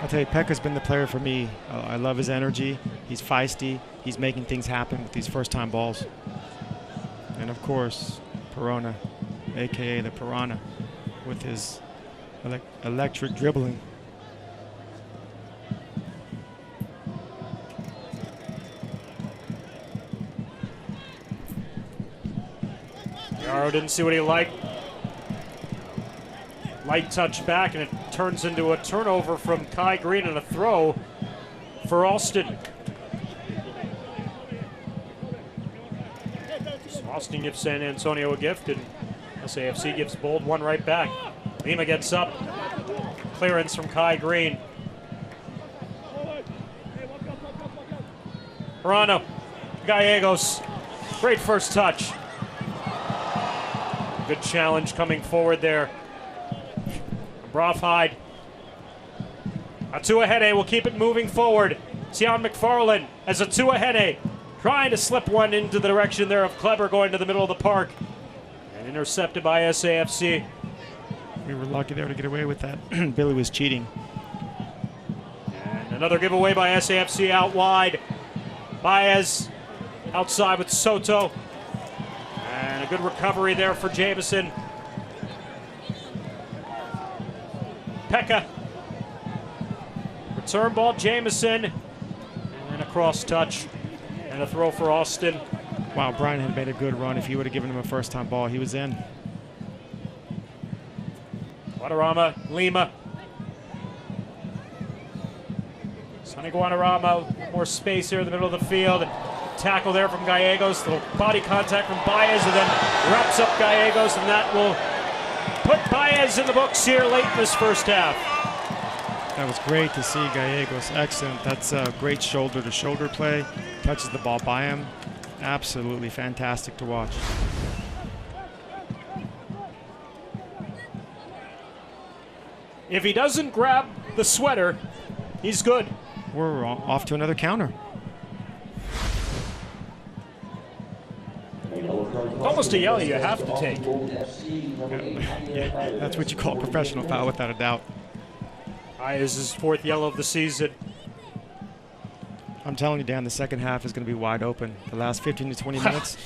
I'll tell you, Pekka's been the player for me. I love his energy. He's feisty. He's making things happen with these first-time balls. And, of course, Pirano, a.k.a. the Piranha, with his electric dribbling. Yarrow didn't see what he liked. Light touch back, and it turns into a turnover from Kai Green and a throw for Alston. So Alston gives San Antonio a gift, and SAFC gives Bold one right back. Lima gets up. Clearance from Kai Green. Reno. Gallegos. Great first touch. Good challenge coming forward there. Brofhide. Atua Hene will keep it moving forward. Sion McFarland as Atua Hene trying to slip one into the direction there of Kleber going to the middle of the park. And intercepted by SAFC. We were lucky there to get away with that. Billy was cheating. And another giveaway by SAFC out wide. Baez outside with Soto. And a good recovery there for Jameson. Pekka. Return ball, Jamison. And a cross touch. And a throw for Alston. Wow, Brian had made a good run. If he would have given him a first-time ball, he was in. Guadarrama, Lima. Sonny Guadarrama, more space here in the middle of the field. Tackle there from Gallegos. Little body contact from Baez, and then wraps up Gallegos, and that will put Baez in the books here late in this first half. That was great to see Gallegos. Excellent. That's a great shoulder-to-shoulder play. Touches the ball by him. Absolutely fantastic to watch. If he doesn't grab the sweater, he's good. We're off to another counter. Almost a yellow you have to take. Yeah, that's what you call a professional foul, without a doubt. Baez's 4th yellow of the season. I'm telling you, Dan, the second half is going to be wide open. The last 15 to 20 minutes.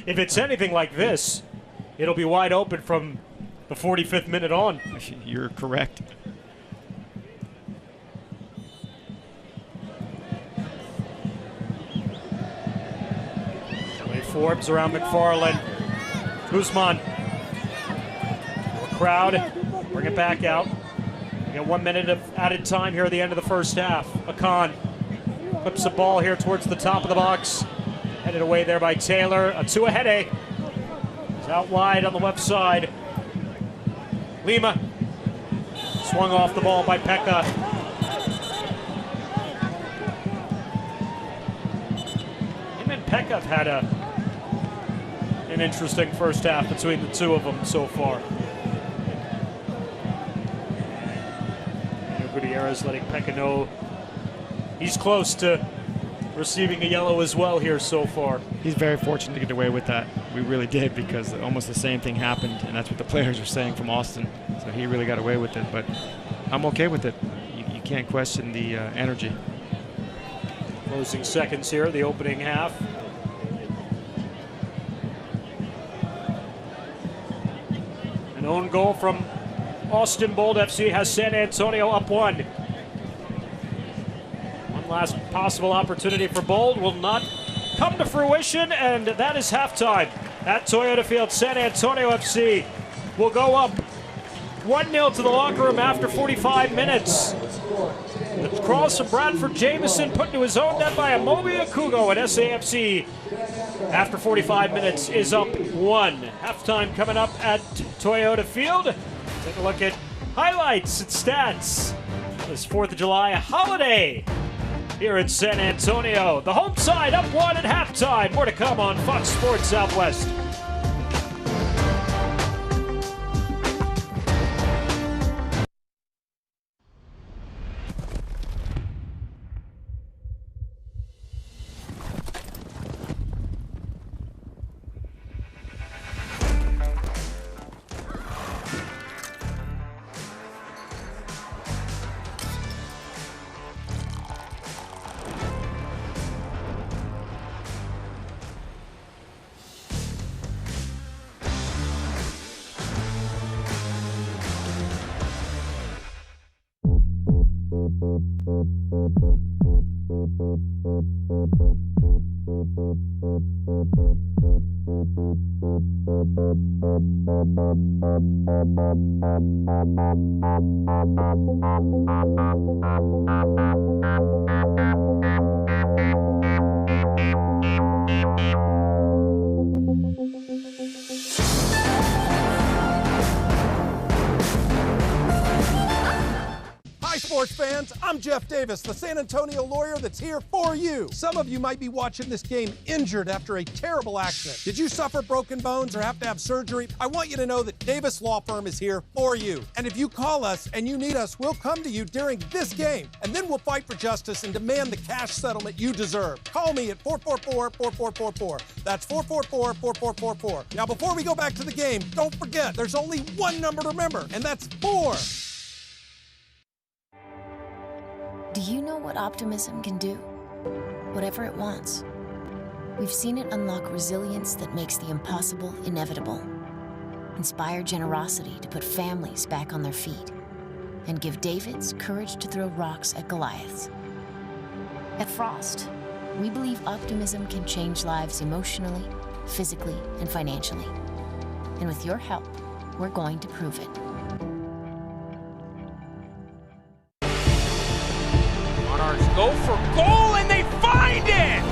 If it's anything like this, it'll be wide open from the 45th minute on. You're correct. Forbes around McFarland. Guzman. Crowd. Bring it back out. We got 1 minute of added time here at the end of the first half. Akan flips the ball here towards the top of the box. Headed away there by Tailor. Atuahede is out wide on the left side. Lima swung off the ball by Pekka. Him and Pekka have had an interesting first half between the two of them so far. Gutierrez letting Pekka know he's close to receiving a yellow as well here so far. He's very fortunate to get away with that. We really did, because almost the same thing happened, and that's what the players are saying from Alston. So he really got away with it, but I'm okay with it. You can't question the energy. Closing seconds here, the opening half. An own goal from Austin Bold FC has San Antonio up 1. One last possible opportunity for Bold will not come to fruition, and that is halftime at Toyota Field. San Antonio FC will go up 1-0 to the locker room after 45 minutes. The cross from Bradford Jamison put into his own net by Amobi Akugo, and SAFC after 45 minutes is up 1. Halftime coming up at Toyota Field. Take a look at highlights and stats. This 4th of July holiday here in San Antonio. The home side up 1 at halftime. More to come on Fox Sports Southwest. Fans, I'm Jeff Davis, the San Antonio lawyer that's here for you. Some of you might be watching this game injured after a terrible accident. Did you suffer broken bones or have to have surgery? I want you to know that Davis Law Firm is here for you. And if you call us and you need us, we'll come to you during this game. And then we'll fight for justice and demand the cash settlement you deserve. Call me at 444-4444. That's 444-4444. Now, before we go back to the game, don't forget, there's only one number to remember, and that's 4. Do you know what optimism can do? Whatever it wants. We've seen it unlock resilience that makes the impossible inevitable. Inspire generosity to put families back on their feet. and give Davids courage to throw rocks at Goliaths. At Frost, we believe optimism can change lives emotionally, physically, and financially. And with your help, we're going to prove it. Monarchs go for goal, and they find it!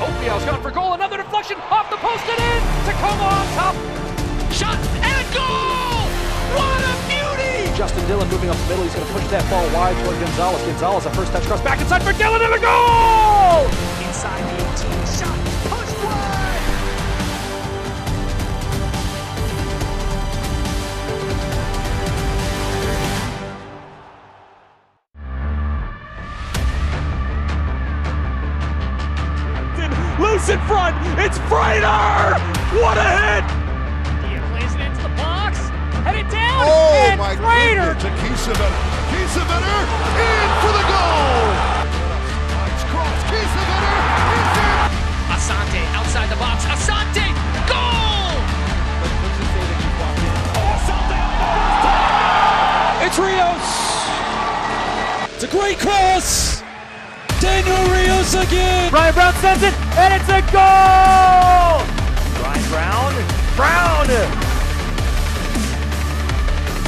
Opial's gone for goal, another deflection, off the post and in! Tacoma on top! Shot, and goal! What a beauty! Justin Dillon moving up the middle, he's going to push that ball wide toward Gonzalez. Gonzalez, a first touch cross, back inside for Dillon, and a goal! Inside the 18, shot, push wide! Loose in front, it's Freighter! What a hit! Dia plays it into the box, headed down, Oh and my Freighter! goodness, to Kiesewetter. Kiesewetter in for the goal! Nice cross, Kiesewetter is in! Asante outside the box, Asante, goal! It's Rios! It's a great cross! Daniel Rios again! Brian Brown sends it, and it's a goal! Brian Brown!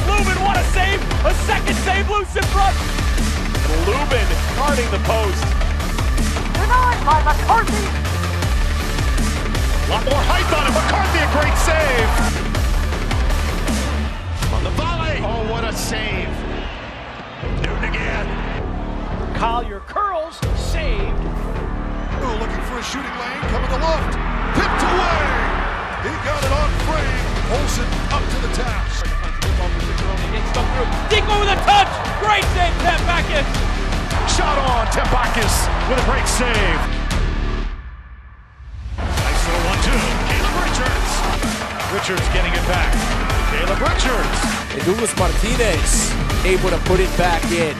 Lubin, what a save! A second save, loose in front! Lubin guarding the post. Denied by McCarthy! A lot more height on it. McCarthy, a great save. On the volley. Oh, what a save. Newton again. Collier curls, saved. Oh, looking for a shooting lane, coming aloft. Pipped away. He got it on frame. Olsen up to the task. Dink over the touch! Great save, Tempakis! Shot on, Tempakis with a great save. Nice little 1-2. Caleb Richards. Richards getting it back. Caleb Richards. And Douglas Martinez able to put it back in.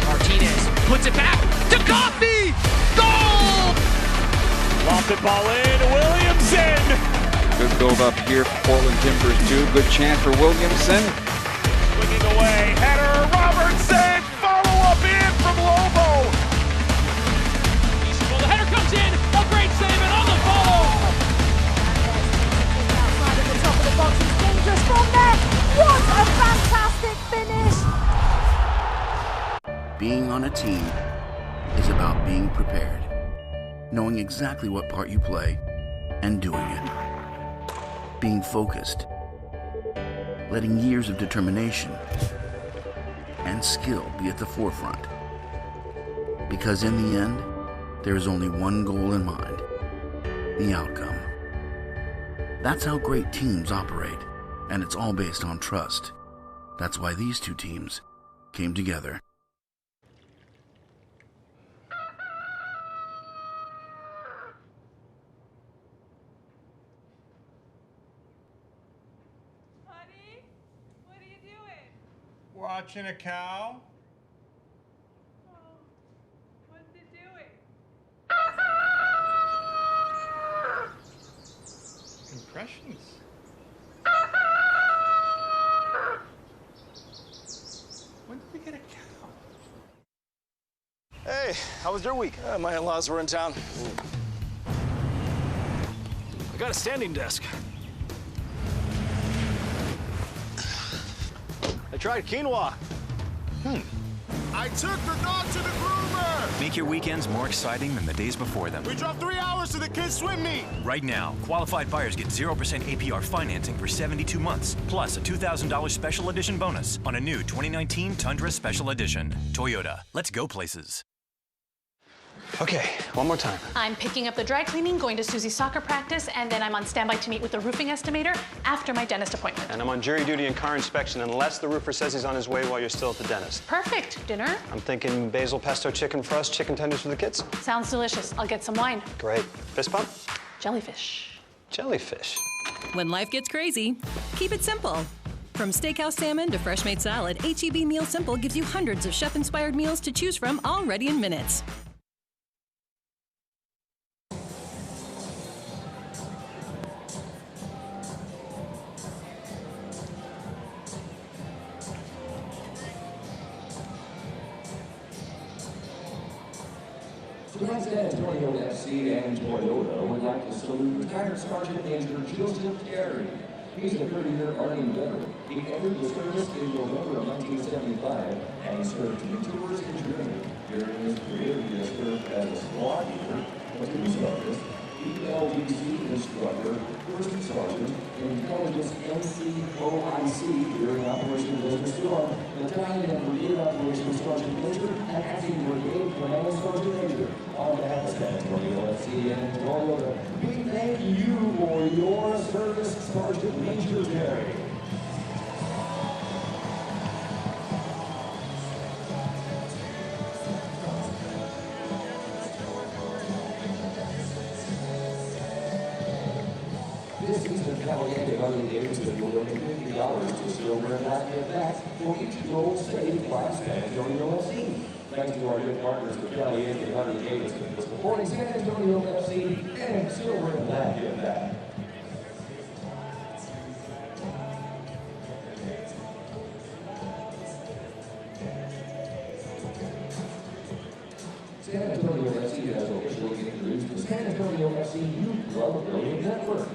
Martinez puts it back to Coffee! Goal! Lofted ball in, Williamson! Good build up here for Portland Timbers too. Good chance for Williamson. Swinging away, header, Robertson! Follow up in from Lobo! Well, the header comes in, a great save, and on the follow! Outside at the top of the box, it's dangerous from there! What a fantastic finish! Being on a team is about being prepared, knowing exactly what part you play, and doing it. Being focused, letting years of determination and skill be at the forefront. Because in the end, there is only one goal in mind, the outcome. That's how great teams operate, and it's all based on trust. That's why these two teams came together. Watching a cow. Oh, what's it doing? Impressions. When did we get a cow? Hey, how was your week? My in-laws were in town. I got a standing desk. I tried quinoa. I took the dog to the groomer. Make your weekends more exciting than the days before them. We drove 3 hours to the kids' swim meet. Right now, qualified buyers get 0% APR financing for 72 months, plus a $2,000 special edition bonus on a new 2019 Tundra Special Edition. Toyota, let's go places. Okay, one more time. I'm picking up the dry cleaning, going to Susie's soccer practice, and then I'm on standby to meet with the roofing estimator after my dentist appointment. And I'm on jury duty and car inspection unless the roofer says he's on his way while you're still at the dentist. Perfect. Dinner? I'm thinking basil pesto chicken for us, chicken tenders for the kids. Sounds delicious. I'll get some wine. Great. Fist bump? Jellyfish. Jellyfish. When life gets crazy, keep it simple. From steakhouse salmon to fresh-made salad, H-E-B Meal Simple gives you hundreds of chef-inspired meals to choose from, all ready in minutes. San Antonio FC and Toyota would like to salute retired Sergeant Major Joseph Terry. He's a 30-year Army veteran. He entered the service in November of 1975 and he served 2 tours in Germany. During his career, he has served as a squad leader, platoon sergeant, ELDC instructor, first sergeant, intelligence NCOIC during Operation Desert Storm, battalion and brigade operations sergeant major, and acting brigade command sergeant major. On behalf of San Antonio FC and Toyota, we thank you for your service, Sergeant Major Terry. This season, Caliente Harley Davidson will donate $50 to Silver and Latin back for each goal saved by San Antonio FC. Thanks to our good partners with Caliente Harley Davidson for supporting San Antonio FC and Silver and Latin back. San Antonio FC has officially introduced the San Antonio FC Youth Club Affiliate Network.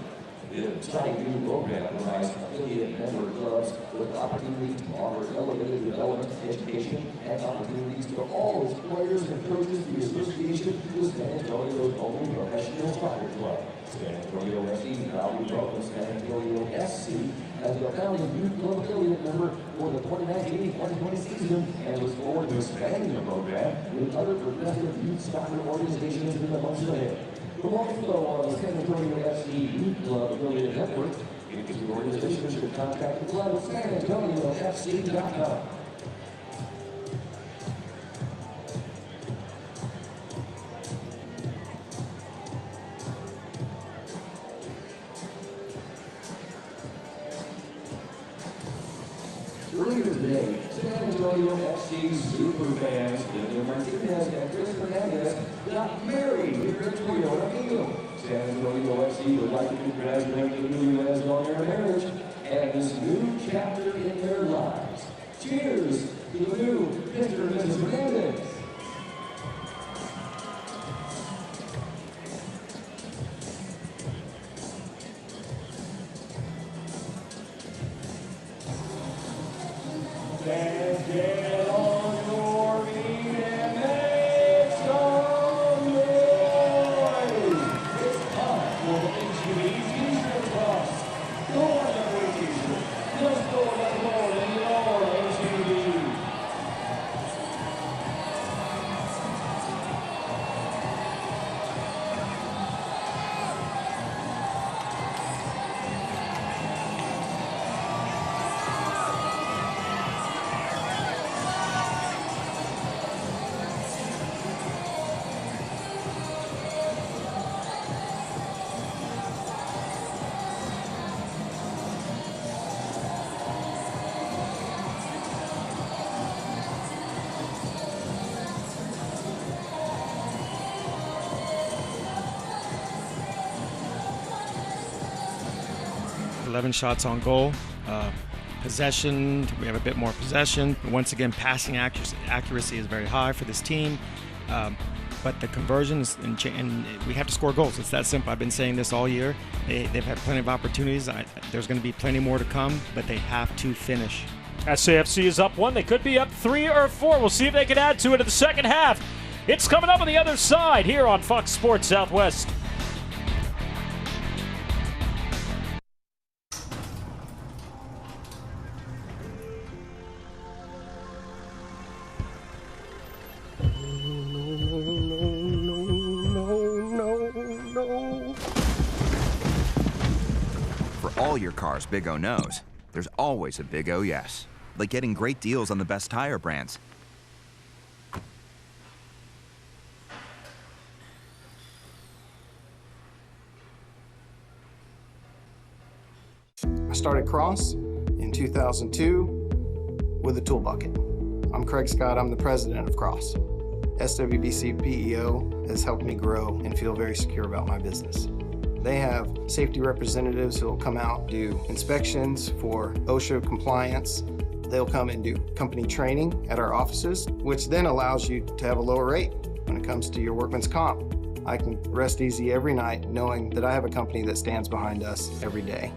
The exciting new program provides affiliate member clubs with opportunities to offer elevated development, education, and opportunities to all its players and coaches. The association with San Antonio's only professional soccer club. San Antonio FC proudly welcomes San Antonio SC as the founding youth club affiliate member for the 2019-2020 season and looks forward to expanding the program with other progressive youth soccer organizations in the months ahead. For more info on the San Antonio FC Youth Club Affiliate Network, interested organizations should contact the club at sanantoniofc.com. Earlier today, San Antonio FC superfans Linda Martinez and Chris Fernandez got married here at Toyota Field. San Antonio FC would like to congratulate the newlyweds on their marriage and this new chapter in their lives. Cheers to the new Mr. and Mrs. Fernandez. And get on your feet and make some noise. It's time for the HUE Cross. Go on that vacation. Just go that more than your HUE. Shots on goal. Possession, we have a bit more possession. Once again, passing accuracy is very high for this team. But the conversions, and we have to score goals. It's that simple. I've been saying this all year. They've had plenty of opportunities. There's going to be plenty more to come, but they have to finish. SAFC is up 1. They could be up 3 or 4. We'll see if they can add to it in the second half. It's coming up on the other side here on Fox Sports Southwest. All your car's Big O knows, there's always a Big O yes. Like getting great deals on the best tire brands. I started Cross in 2002 with a tool bucket. I'm Craig Scott, I'm the president of Cross. SWBC PEO has helped me grow and feel very secure about my business. They have safety representatives who will come out, do inspections for OSHA compliance. They'll come and do company training at our offices, which then allows you to have a lower rate. when it comes to your workman's comp. I can rest easy every night knowing that I have a company that stands behind us every day.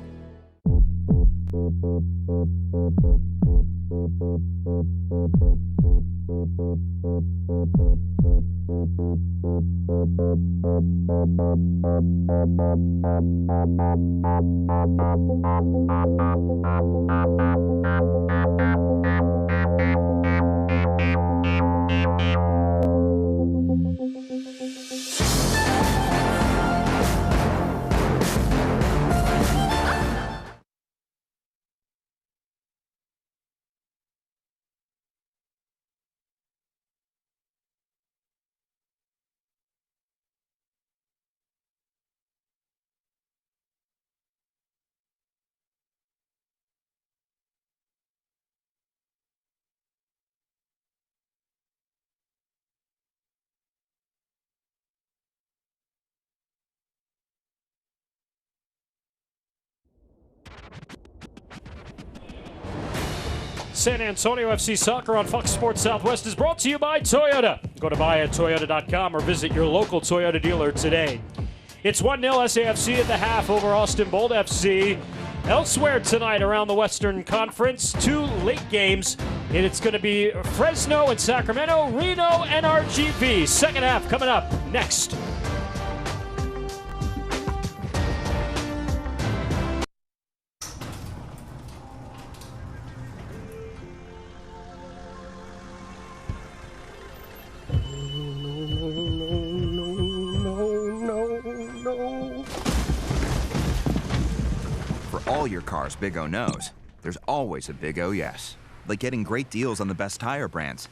San Antonio FC Soccer on Fox Sports Southwest is brought to you by Toyota. Go to buyatoyota.com or visit your local Toyota dealer today. It's 1-0 SAFC at the half over Austin Bold FC. Elsewhere tonight around the Western Conference, 2 late games, and it's going to be Fresno and Sacramento, Reno and RGV. Second half coming up next. All your car's Big O knows there's always a Big O yes. Like getting great deals on the best tire brands.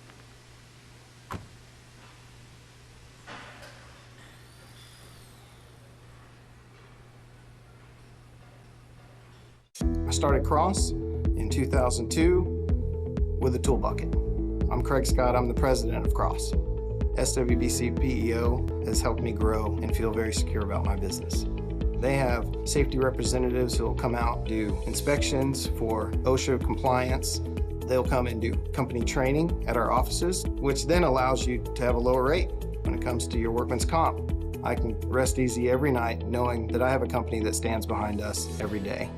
I started Cross in 2002 with a tool bucket. I'm Craig Scott, I'm the president of Cross. SWBC PEO has helped me grow and feel very secure about my business. They have safety representatives who will come out and do inspections for OSHA compliance. They'll come and do company training at our offices, which then allows you to have a lower rate when it comes to your workman's comp. I can rest easy every night knowing that I have a company that stands behind us every day.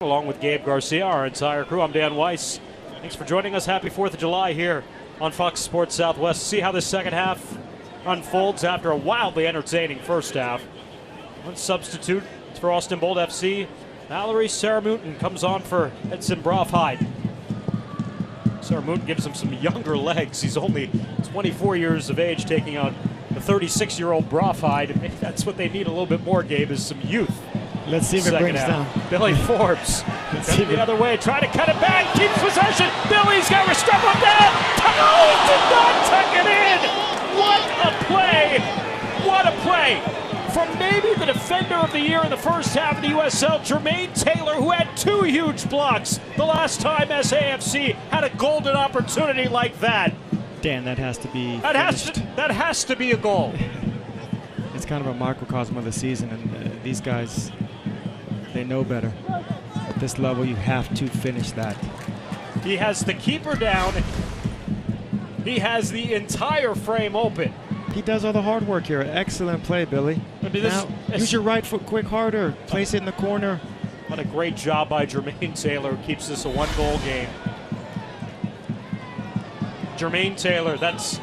Along with Gabe Garcia, our entire crew, I'm Dan Weiss. Thanks for joining us. Happy 4th of July here on Fox Sports Southwest. See how this second half unfolds after a wildly entertaining first half. One substitute for Austin Bold FC. Valerie Saramutin comes on for Edson Brofheid. Saramutin gives him some younger legs. He's only 24 years of age, taking on the 36-year-old Brofheid. Maybe that's what they need a little bit more, Gabe, is some youth. Let's see if it brings down. Billy Forbes. The other way, trying to cut it back, keeps possession. Billy's got Restrepo down. Oh, he did not tuck it in. What a play. What a play. From maybe the defender of the year in the first half of the USL, Jermaine Taylor, who had 2 huge blocks the last time SAFC had a golden opportunity like that. Dan, that has to be That has to be a goal. It's kind of a microcosm of the season, and these guys, they know better. At this level, you have to finish that. He has the keeper down. He has the entire frame open. He does all the hard work here. Excellent play, Billy. Now, use your right foot quick harder. Place it in the corner. What a great job by Jermaine Taylor, who keeps this a 1-goal game. Jermaine Taylor, that's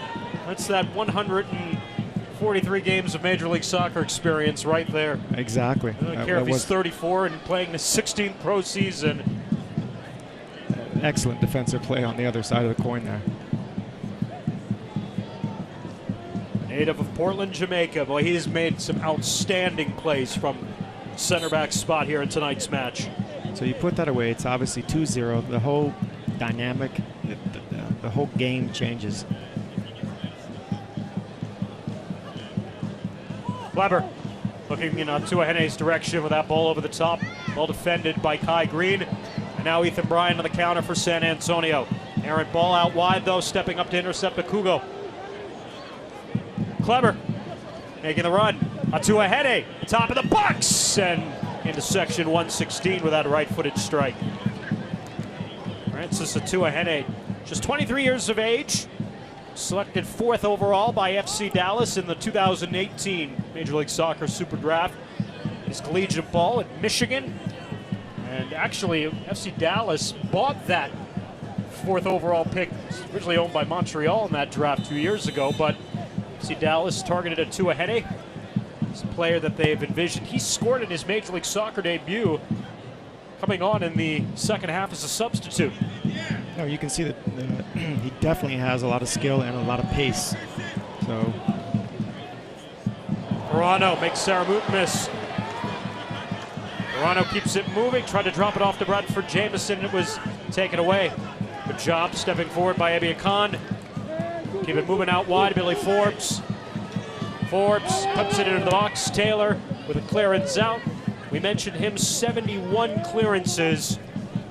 that 143 games of Major League Soccer experience right there. Exactly. I don't care if he's 34 and playing the 16th pro season. Excellent defensive play on the other side of the coin there. Native of Portland, Jamaica. Boy, he's made some outstanding plays from center back spot here in tonight's match. So you put that away, it's obviously 2-0. The whole dynamic, the whole game changes. Kleber looking in Tuahene's direction with that ball over the top. Well defended by Kai Green. And now Ethan Bryan on the counter for San Antonio. Errant ball out wide, though, stepping up to intercept Bakugo. Kleber making the run. Tuahene, top of the box, and into section 116 with that right-footed strike. Francis Tuahene, just 23 years of age, selected 4th overall by FC Dallas in the 2018 Major League Soccer Super Draft. His collegiate ball at Michigan. And actually, FC Dallas bought that 4th overall pick, originally owned by Montreal in that draft 2 years ago, but FC Dallas targeted at Tuahene. He's a player that they've envisioned. He scored in his Major League Soccer debut, coming on in the second half as a substitute. No, you can see that he definitely has a lot of skill and a lot of pace. So Reno makes Saramut miss. Reno keeps it moving, tried to drop it off to Bradford Jameson. It was taken away. Good job stepping forward by Ebia Khan. Keep it moving out wide, Billy Forbes. Forbes puts it into the box. Tailor with a clearance out. We mentioned him, 71 clearances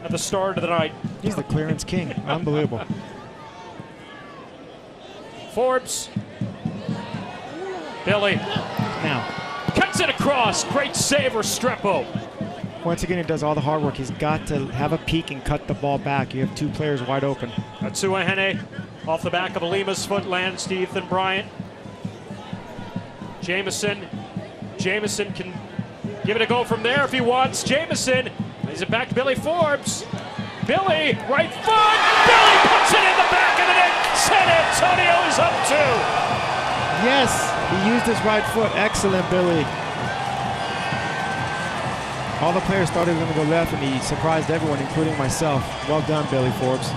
at the start of the night. He's the clearance king. Unbelievable. Forbes. Billy. Now. Cuts it across. Great save, Restrepo. Once again, he does all the hard work. He's got to have a peek and cut the ball back. You have two players wide open. Tuahene off the back of Lima's foot lands to Ethan Bryant. Jameson can give it a go from there if he wants. Jameson lays it back to Billy Forbes. Billy, right foot. Billy puts it in the back of the net. San Antonio is up 2. Yes, he used his right foot. Excellent, Billy. All the players thought he was going to go left, and he surprised everyone, including myself. Well done, Billy Forbes.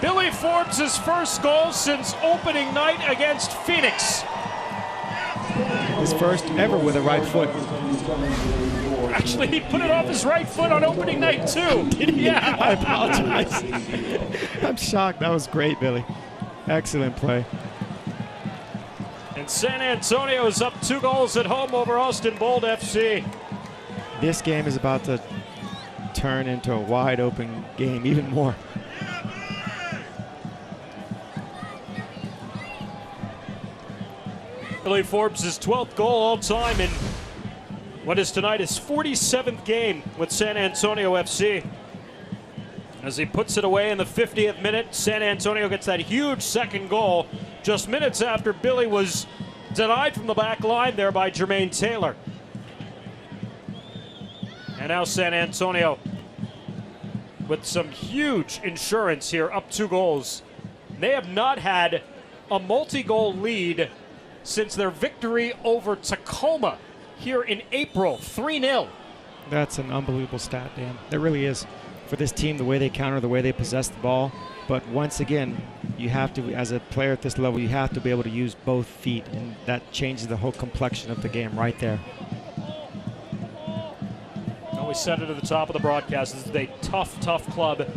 Billy Forbes' first goal since opening night against Phoenix. His first ever with a right foot. Actually, he put it off his right foot on opening night, too. Did he? Yeah. I apologize. I'm shocked. That was great, Billy. Excellent play. And San Antonio is up 2 goals at home over Austin Bold FC. This game is about to turn into a wide open game even more. Billy Forbes' 12th goal all time in what is tonight his 47th game with San Antonio FC. As he puts it away in the 50th minute, San Antonio gets that huge second goal just minutes after Billy was denied from the back line there by Jermaine Taylor. And now San Antonio with some huge insurance here, up 2 goals. They have not had a multi-goal lead since their victory over Tacoma here in April, 3-0. That's an unbelievable stat, Dan. It really is. For this team, the way they counter, the way they possess the ball. But once again, you have to, as a player at this level, you have to be able to use both feet, and that changes the whole complexion of the game right there. We said it at the top of the broadcast. This is a tough, tough club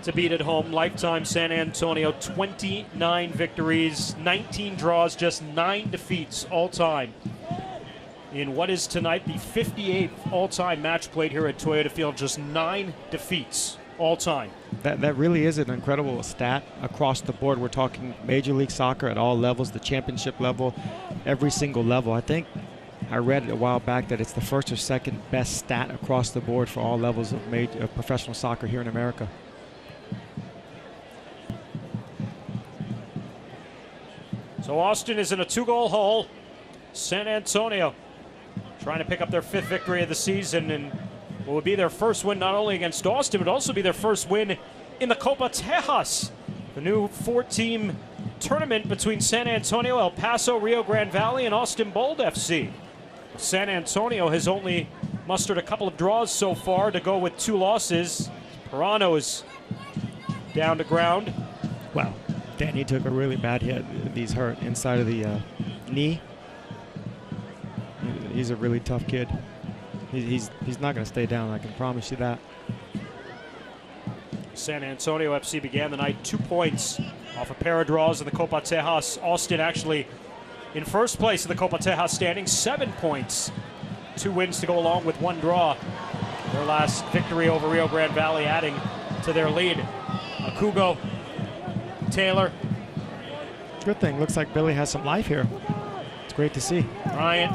to beat at home. Lifetime San Antonio, 29 victories, 19 draws, just 9 defeats all time. In what is tonight the 58th all-time match played here at Toyota Field, just 9 defeats all time. That really is an incredible stat across the board. We're talking Major League Soccer at all levels, the championship level, every single level. I think I read a while back that it's the first or second best stat across the board for all levels of professional soccer here in America. So Austin is in a 2-goal hole. San Antonio trying to pick up their 5th victory of the season, and what would be their first win not only against Austin, but also be their first win in the Copa Tejas, the new 4-team tournament between San Antonio, El Paso, Rio Grande Valley, and Austin Bold FC. San Antonio has only mustered a couple of draws so far to go with 2 losses. Pirano is down to ground. Wow. Danny took a really bad hit. He's hurt inside of the knee. He's a really tough kid. He's not going to stay down, I can promise you that. San Antonio FC began the night 2 points off a pair of draws in the Copa Tejas. Alston actually in first place in the Copa Tejas standing, 7 points. 2 wins to go along with 1 draw. Their last victory over Rio Grande Valley adding to their lead. Akugo, Tailor. Good thing. Looks like Billy has some life here. It's great to see. Bryant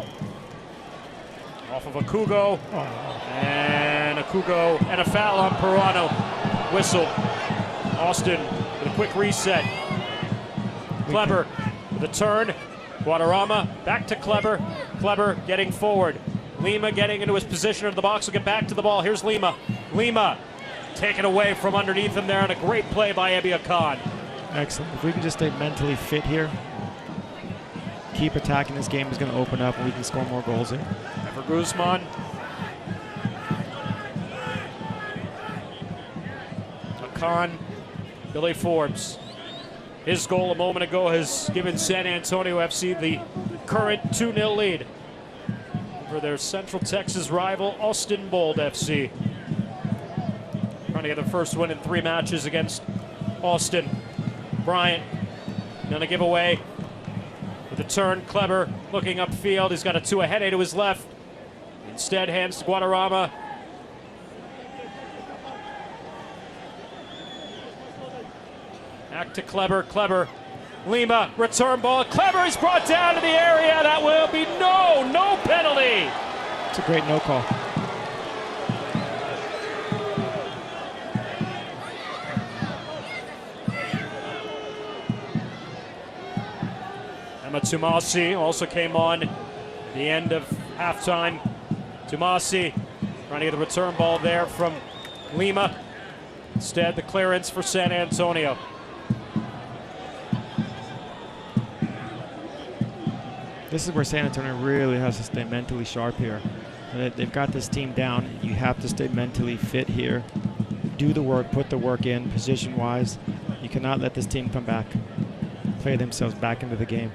off of Akugo. And Akugo and a foul on Perano. Whistle. Alston with a quick reset. Kleber with a turn. Guadarrama back to Kleber. Kleber getting forward. Lima getting into his position in the box. Will get back to the ball. Here's Lima. Lima taken away from underneath him there, and a great play by Ebia Khan. Excellent. If we can just stay mentally fit here, keep attacking, this game is going to open up and we can score more goals here. Ever Guzman. Khan, Billy Forbes. His goal a moment ago has given San Antonio FC the current 2-0 lead over their Central Texas rival, Austin Bold FC. Trying to get the first win in 3 matches against Austin. Bryant gonna give away with a turn. Kleber looking upfield. He's got a two-ahead to his left. Instead, hands to Guadarrama. Back to Kleber. Kleber. Lima, return ball. Kleber is brought down to the area. That will be no penalty. It's a great no call. Emma Tumasi also came on at the end of halftime. Tumasi trying to get the return ball there from Lima. Instead, the clearance for San Antonio. This is where San Antonio really has to stay mentally sharp here. They've got this team down. You have to stay mentally fit here. Do the work, put the work in, position-wise. You cannot let this team come back, play themselves back into the game.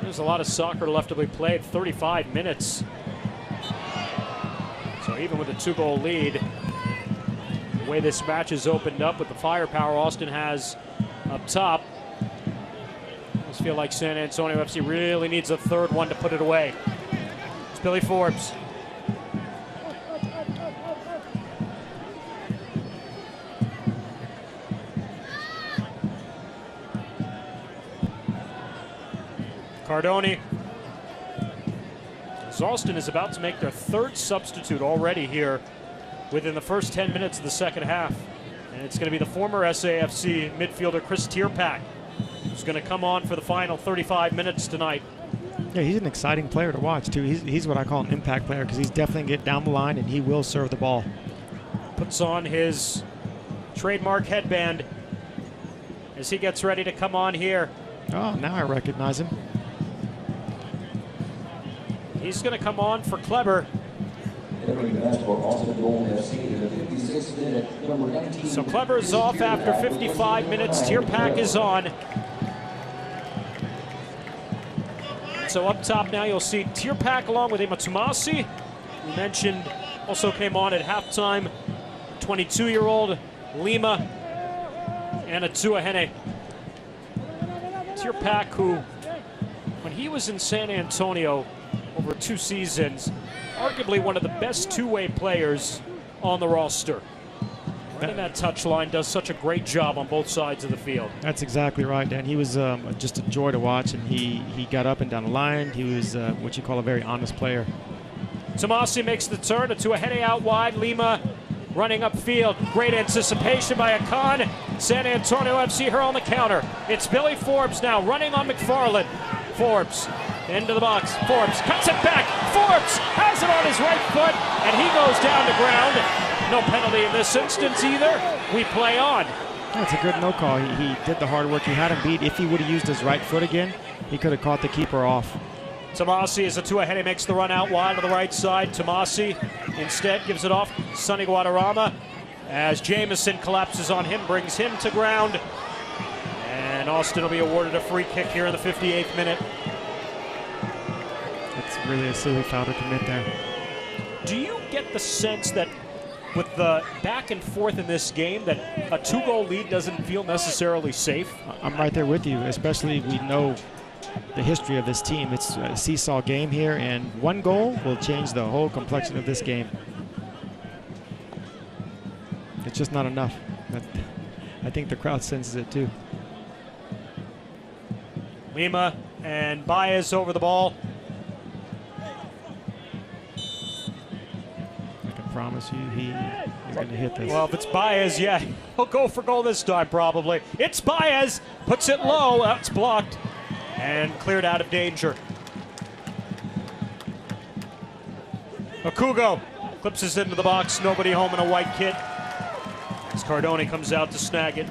There's a lot of soccer left to be played, 35 minutes. So even with a 2-goal lead, the way this match is opened up with the firepower Austin has up top, I just feel like San Antonio FC really needs a third one to put it away. It's Billy Forbes. Cardoni. Alston is about to make their 3rd substitute already here within the first 10 minutes of the second half. And it's going to be the former SAFC midfielder Chris Tierpak who's going to come on for the final 35 minutes tonight. Yeah, he's an exciting player to watch, too. He's what I call an impact player because he's definitely going to get down the line and he will serve the ball. Puts on his trademark headband as he gets ready to come on here. Oh, now I recognize him. He's going to come on for Kleber. So Kleber's off after 55 minutes. Tierpak is on. So up top now you'll see Tierpak along with Emma Tumasi, who mentioned also came on at halftime. 22-year-old Lima and a Tuahene. Tierpak, who when he was in San Antonio over 2 seasons, arguably one of the best two-way players on the roster. Running that touchline, does such a great job on both sides of the field. That's exactly right, Dan. He was just a joy to watch, and he got up and down the line. He was what you call a very honest player. Tomasi makes the turn to a heading out wide. Lima running upfield. Great anticipation by Akan. San Antonio FC her on the counter. It's Billy Forbes now running on McFarland. Forbes into the box. Forbes cuts it back. Forbes has it on his right foot, and he goes down to ground. No penalty in this instance either. We play on. That's a good no call. He did the hard work. He had him beat. If he would have used his right foot again, he could have caught the keeper off. Tomasi is a two-ahead. He makes the run out wide to the right side. Tomasi instead gives it off. Sonny Guadarrama as Jameson collapses on him, brings him to ground. And Austin will be awarded a free kick here in the 58th minute. It's really a silly foul to commit there. Do you get the sense that with the back and forth in this game that a 2-goal lead doesn't feel necessarily safe? I'm right there with you, especially we know the history of this team. It's a seesaw game here, and 1 goal will change the whole complexion of this game. It's just not enough. I think the crowd senses it too. Lima and Baez over the ball. I can promise you he's going to hit this. Well, if it's Baez, yeah, he'll go for goal this time probably. It's Baez, puts it low, that's blocked, and cleared out of danger. Okugo clips us into the box, nobody home in a white kit. As Cardone comes out to snag it.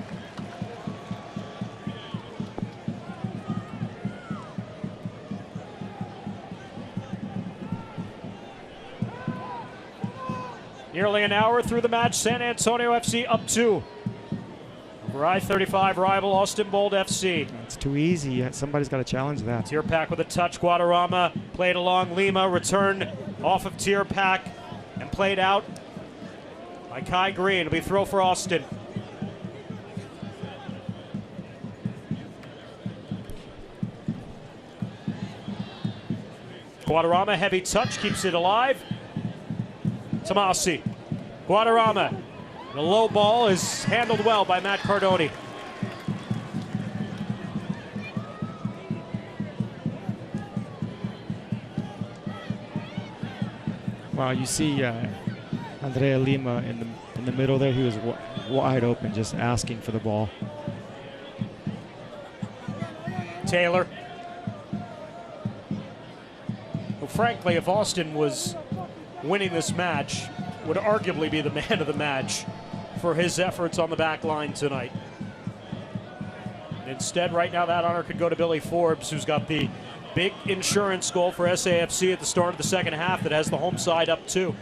Nearly an hour through the match, San Antonio FC up 2. Over I-35 rival Austin Bold FC. It's too easy. Somebody's got to challenge that. Tierpak with a touch. Guadarrama played along Lima. Return off of Tierpak and played out by Kai Green. It'll be throw for Austin. Guadarrama, heavy touch, keeps it alive. Tomasi. Guadarrama. The low ball is handled well by Matt Cardone. Wow, you see Andrea Lima in the middle there. He was wide open, just asking for the ball. Tailor. Well, frankly, if Austin was winning this match, would arguably be the man of the match for his efforts on the back line tonight. Instead, right now, that honor could go to Billy Forbes, who's got the big insurance goal for SAFC at the start of the second half that has the home side up 2.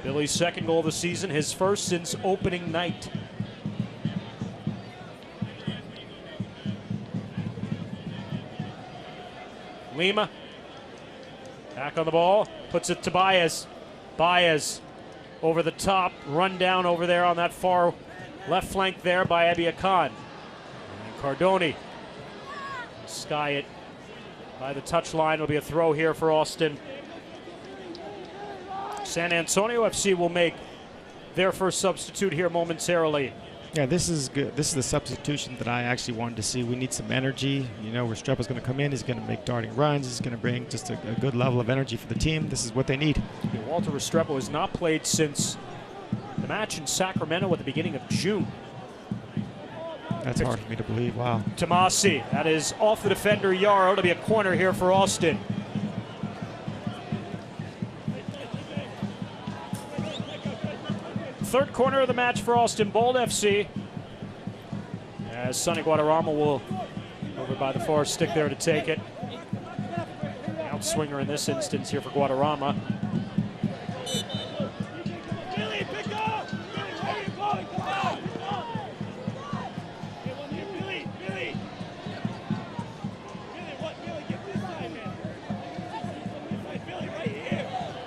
Billy's second goal of the season, his first since opening night. Lima. Back on the ball, puts it to Baez. Baez over the top, run down over there on that far left flank there by Abia Khan. And Cardone sky it by the touchline. It'll be a throw here for Austin. San Antonio FC will make their first substitute here momentarily. Yeah, this is good. This is the substitution that I actually wanted to see. We need some energy. You know, Restrepo's going to come in. He's going to make darting runs. He's going to bring just a good level of energy for the team. This is what they need. Yeah, Walter Restrepo has not played since the match in Sacramento at the beginning of June. That's hard for me to believe. Wow. Tomasi, that is off the defender Yarrow. It'll be a corner here for Austin. Third corner of the match for Austin Bold FC. As Sonny Guadarrama will over by the far stick there to take it. Outswinger in this instance here for Guadarrama.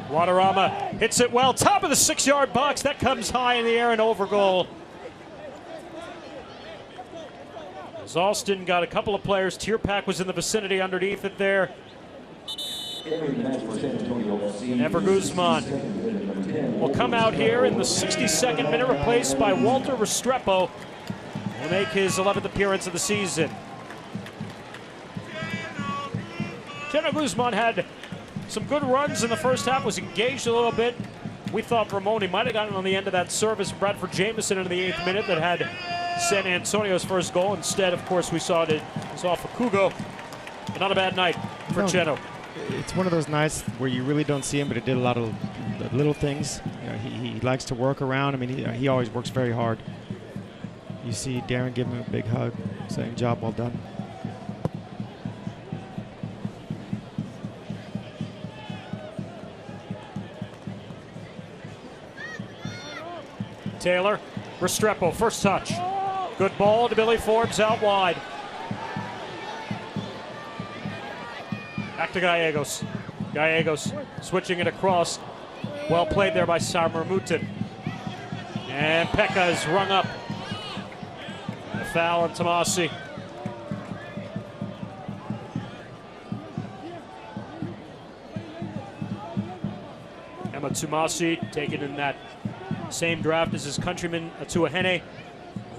Guadarrama hits it well, top of the 6-yard box. That comes high in the air and over goal. As Alston got a couple of players, Tierpak was in the vicinity underneath it there. Never Guzman will come out here in the 62nd minute, replaced by Walter Restrepo. Will make his 11th appearance of the season. Never Guzman had some good runs in the first half, was engaged a little bit. We thought Ramone might have gotten on the end of that service. Bradford Jameson in the 8th minute that had San Antonio's first goal. Instead, of course, we saw it was off of Kugo. But not a bad night for Cheno. It's one of those nights where you really don't see him, but he did a lot of little things. You know, he likes to work around. I mean, he always works very hard. You see Darren give him a big hug, saying, "Job well done." Tailor, Restrepo, first touch. Good ball to Billy Forbes out wide. Back to Gallegos. Gallegos switching it across. Well played there by Sarmermutin. And Pekka is rung up. A foul on Tomasi. Emma Tomasi taken in that same draft as his countryman Atuahene.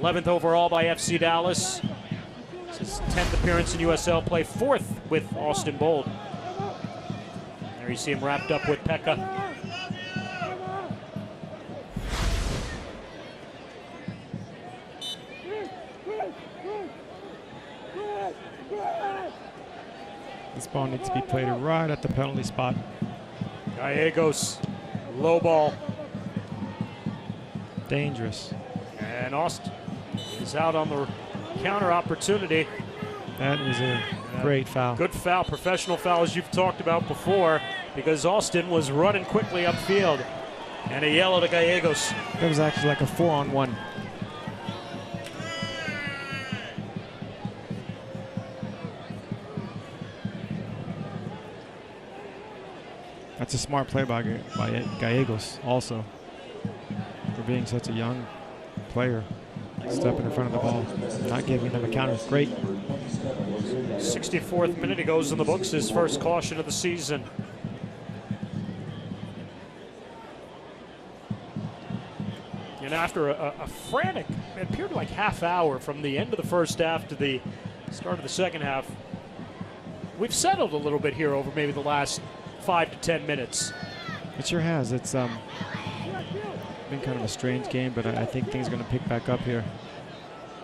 11th overall by FC Dallas. It's his 10th appearance in USL play, 4th with Austin Bold. There you see him wrapped up with Pekka. This ball needs to be played right at the penalty spot. Gallegos, low ball. Dangerous. And Austin is out on the counter opportunity. That is a great foul. Good foul, professional foul as you've talked about before, because Austin was running quickly upfield. And a yellow to Gallegos. That was actually like a 4-on-1. That's a smart play by Gallegos also, for being such a young player. Stepping in front of the ball, not giving them a counter. Great. 64th minute, he goes in the books, his first caution of the season. And after a frantic, it appeared like half hour from the end of the first half to the start of the second half, we've settled a little bit here over maybe the last 5 to 10 minutes. It sure has. It's been kind of a strange game, but I think things are going to pick back up here.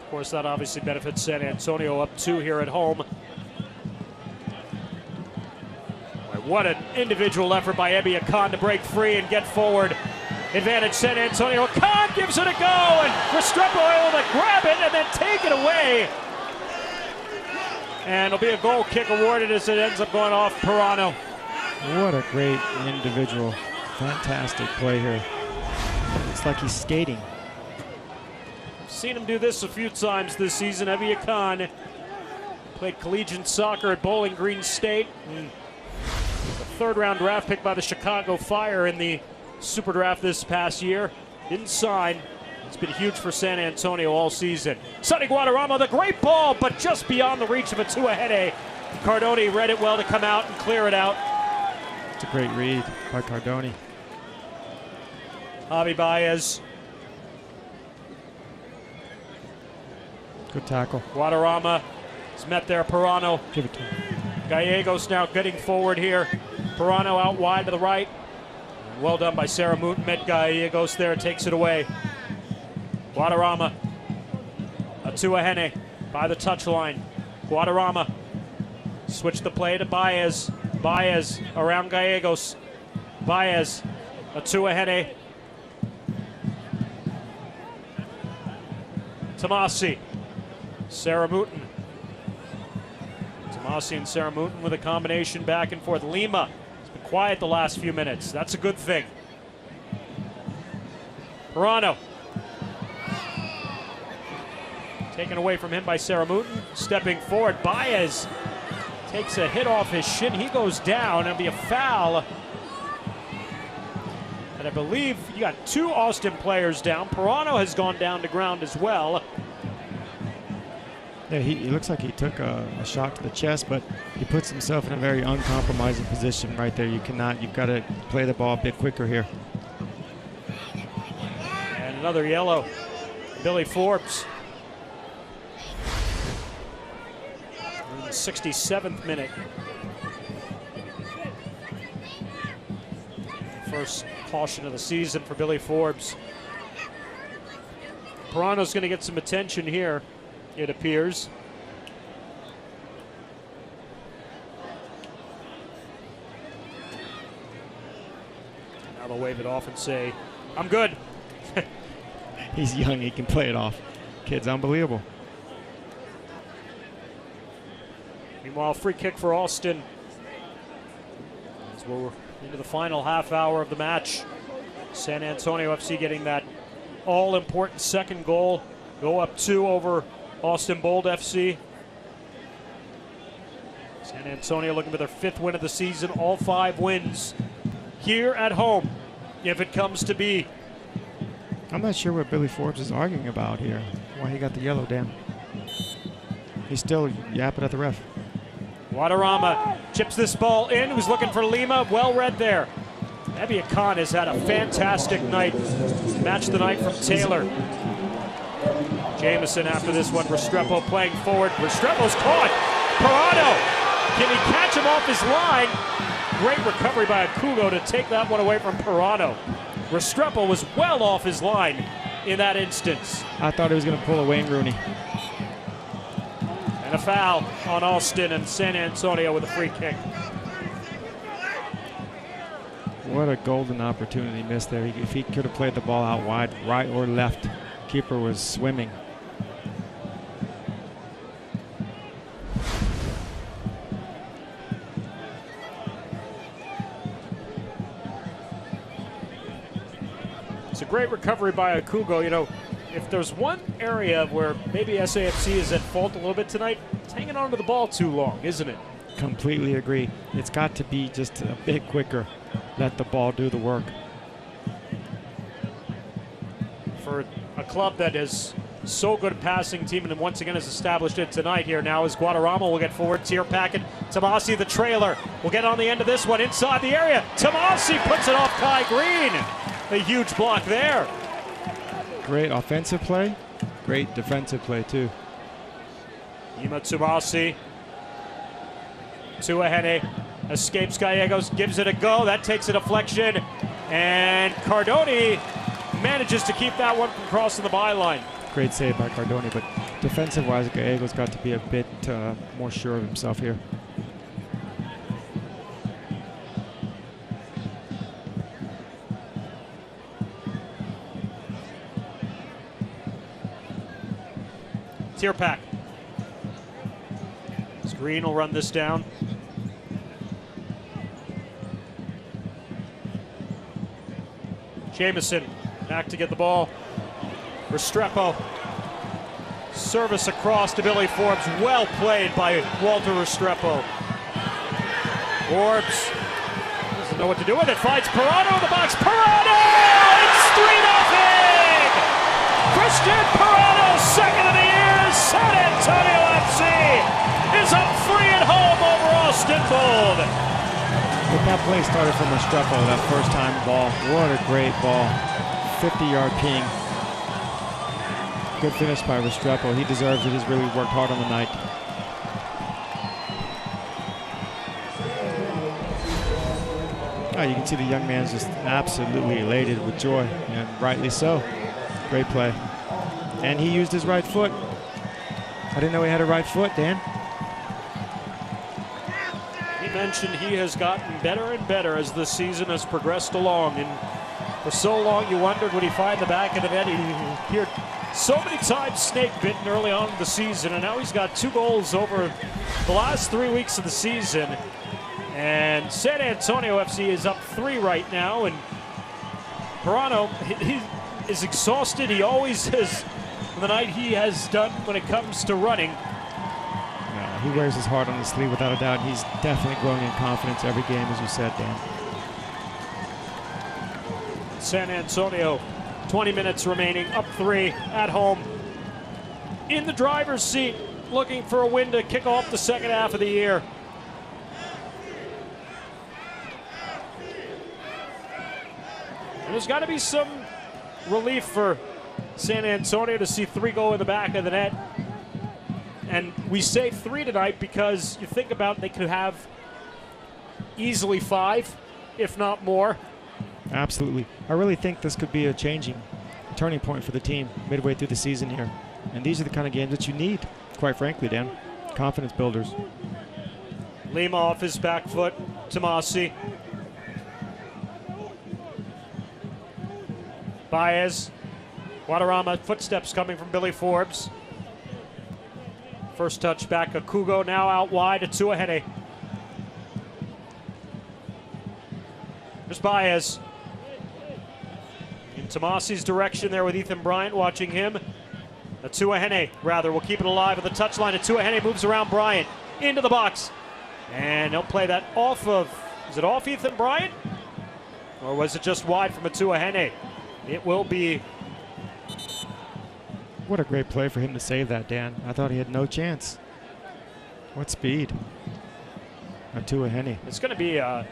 Of course, that obviously benefits San Antonio, up 2 here at home. What an individual effort by Ebia Khan to break free and get forward. Advantage San Antonio. Khan gives it a go, and Restrepo able to grab it and then take it away. And it'll be a goal kick awarded as it ends up going off Pirano. What a great individual. Fantastic play here. It's like he's skating. I've seen him do this a few times this season. Ebia Khan played collegiate soccer at Bowling Green State. A third-round draft pick by the Chicago Fire in the Super Draft this past year. Didn't sign. It's been huge for San Antonio all season. Sonny Guadarrama, the great ball, but just beyond the reach of Atuahene. Cardoni read it well to come out and clear it out. It's a great read by Cardoni. Javi Baez. Good tackle. Guadarrama is met there. Pirano. Give it to him. Gallegos now getting forward here. Pirano out wide to the right. Well done by Sarah Moot. Met Gallegos there, takes it away. Guadarrama. Atuahene by the touchline. Guadarrama. Switch the play to Baez. Baez around Gallegos. Baez. Atuahene. Tomasi. Sarah Mooten. Tomasi and Sarah Mooten with a combination back and forth. Lima has been quiet the last few minutes. That's a good thing. Pirano. Taken away from him by Sarah Mooten. Stepping forward. Baez takes a hit off his shin. He goes down. It'll be a foul. And I believe you got 2 Austin players down. Pirano has gone down to ground as well. Yeah, he looks like he took a shot to the chest, but he puts himself in a very uncompromising position right there. You've got to play the ball a bit quicker here. And another yellow. Billy Forbes. In the 67th minute. First caution of the season for Billy Forbes. Pirano's going to get some attention here, it appears. Now they'll wave it off and say, I'm good. He's young, he can play it off. Kid's unbelievable. Meanwhile, free kick for Alston. As we're into the final half hour of the match. San Antonio FC getting that all-important second goal. Go up 2 over Austin Bold FC. San San Antonio looking for their 5th win of the season, all 5 wins here at home, if it comes to be. I'm not sure what Billy Forbes is arguing about here, why he got the yellow, Dan. He's still yapping at the ref. Guadarrama chips this ball in, who's looking for Lima, well read there. Ebia Khan has had a fantastic night. Match the night from Tailor. Jamison after this one, Restrepo playing forward. Restrepo's caught. Parano, can he catch him off his line? Great recovery by Akugo to take that one away from Parano. Restrepo was well off his line in that instance. I thought he was going to pull a Wayne Rooney. And a foul on Alston, and San Antonio with a free kick. What a golden opportunity missed there. If he could have played the ball out wide, right or left, keeper was swimming. It's a great recovery by Akugo. You know, if there's one area where maybe SAFC is at fault a little bit tonight, it's hanging on to the ball too long, isn't it? Completely agree. It's got to be just a bit quicker. Let the ball do the work. For a club that is so good at passing team and once again has established it tonight here now as Guadarrama will get forward. Tier packet. Tomasi the trailer will get on the end of this one inside the area. Tomasi puts it off Kai Green. A huge block there. Great offensive play. Great defensive play too. Lima Tomasi. Tuahene escapes Gallegos, gives it a go. That takes a deflection. And Cardoni manages to keep that one from crossing the byline. Great save by Cardoni, but defensive-wise, Gallegos got to be a bit more sure of himself here. Tier pack. Green will run this down. Jamison back to get the ball. Restrepo. Service across to Billy Forbes. Well played by Walter Restrepo. Forbes doesn't know what to do with it. Finds Parano in the box. Parano! It's 3-0! Christian Parano, 2nd of the year. San Antonio FC is up 3 at home over Austin Bold. But that play started from Restrepo, that first time ball. What a great ball. 50-yard ping. Good finish by Restrepo. He deserves it. He's really worked hard on the night. Oh, you can see the young man's just absolutely elated with joy, and rightly so. Great play. And he used his right foot. I didn't know he had a right foot, Dan. He mentioned he has gotten better and better as the season has progressed along, and for so long you wondered would he find the back of the net. He appeared so many times snake bitten early on in the season, and now he's got 2 goals over the last 3 weeks of the season. And San Antonio FC is up 3 right now, and Parano, he is exhausted. He always is the night he has done when it comes to running. He wears his heart on his sleeve without a doubt. He's definitely growing in confidence every game, as you said, Dan. San Antonio, 20 minutes remaining, up 3 at home. In the driver's seat, looking for a win to kick off the second half of the year. And there's got to be some relief for San Antonio to see 3 go in the back of the net. And we say 3 tonight because you think about it, they could have easily 5, if not more. Absolutely. I really think this could be a turning point for the team midway through the season here. And these are the kind of games that you need, quite frankly, Dan. Confidence builders. Lima off his back foot. Tomasi. Baez. Guadarrama, footsteps coming from Billy Forbes. First touch back, Akugo now out wide to Tuahene. There's Baez. In Tomasi's direction there with Ethan Bryant watching him. Tuahene, rather, will keep it alive at the touchline. Tuahene moves around Bryant into the box. And he'll play that off of, is it off Ethan Bryant? Or was it just wide from Atuahene? It will be. What a great play for him to save that, Dan. I thought he had no chance. What speed. Atuahene. It's going to be a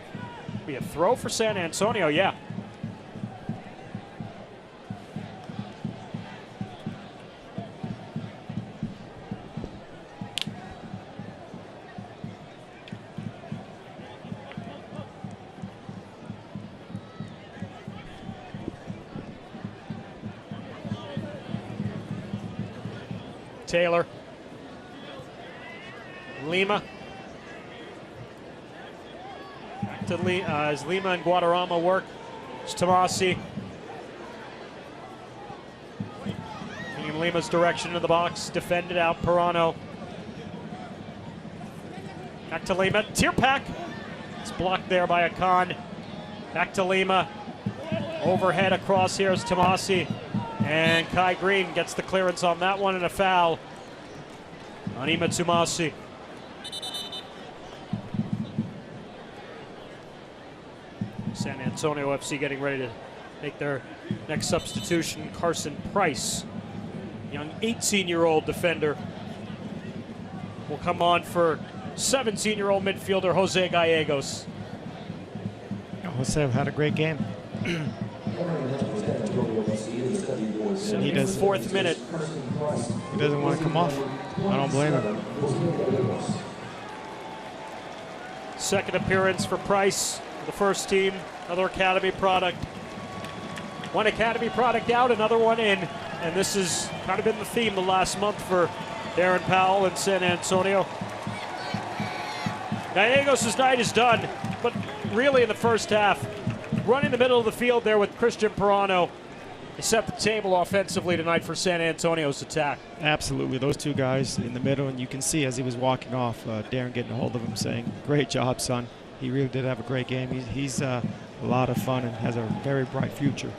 throw for San Antonio, yeah. Tailor. Lima. Back to as Lima and Guadarrama work. It's Tomasi. In Lima's direction in the box. Defended out Pirano. Back to Lima. Tier pack. It's blocked there by Akan. Back to Lima. Overhead across here is Tomasi. And Kai Green gets the clearance on that one and a foul on Ima Tumasi. San Antonio FC getting ready to make their next substitution. Carson Price, young 18-year-old defender, will come on for 17-year-old midfielder Jose Gallegos. Jose had a great game. And he does. Fourth minute. He doesn't want to come off. I don't blame him. Second appearance for Price, the first team, another academy product. One academy product out, another one in. And this has kind of been the theme the last month for Darren Powell and San Antonio. Gallegos' night is done, but really in the first half, running the middle of the field there with Christian Pirano, they set the table offensively tonight for San Antonio's attack. Absolutely. Those two guys in the middle, and you can see as he was walking off, Darren getting a hold of him saying, great job, son. He really did have a great game. He's a lot of fun and has a very bright future.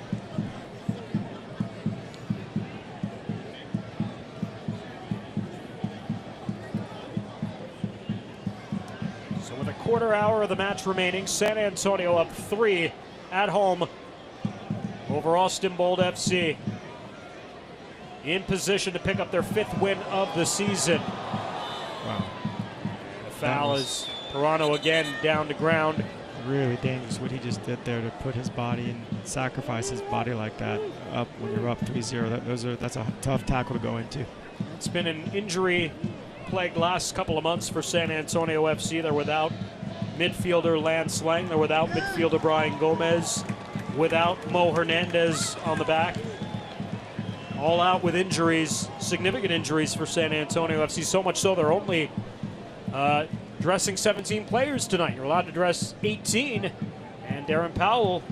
So with a quarter hour of the match remaining, San Antonio up 3 at home over Austin Bold FC, in position to pick up their 5th win of the season. Wow. The foul is Pirano again down to ground. Really dangerous what he just did there to put his body and sacrifice his body like that up when you're up 3-0. That's a tough tackle to go into. It's been an injury-plagued last couple of months for San Antonio FC. They're without midfielder Lance Lang. They're without midfielder Brian Gomez. Without Mo Hernandez on the back. All out with injuries, significant injuries for San Antonio FC, so much so they're only dressing 17 players tonight. You're allowed to dress 18, and Darren Powell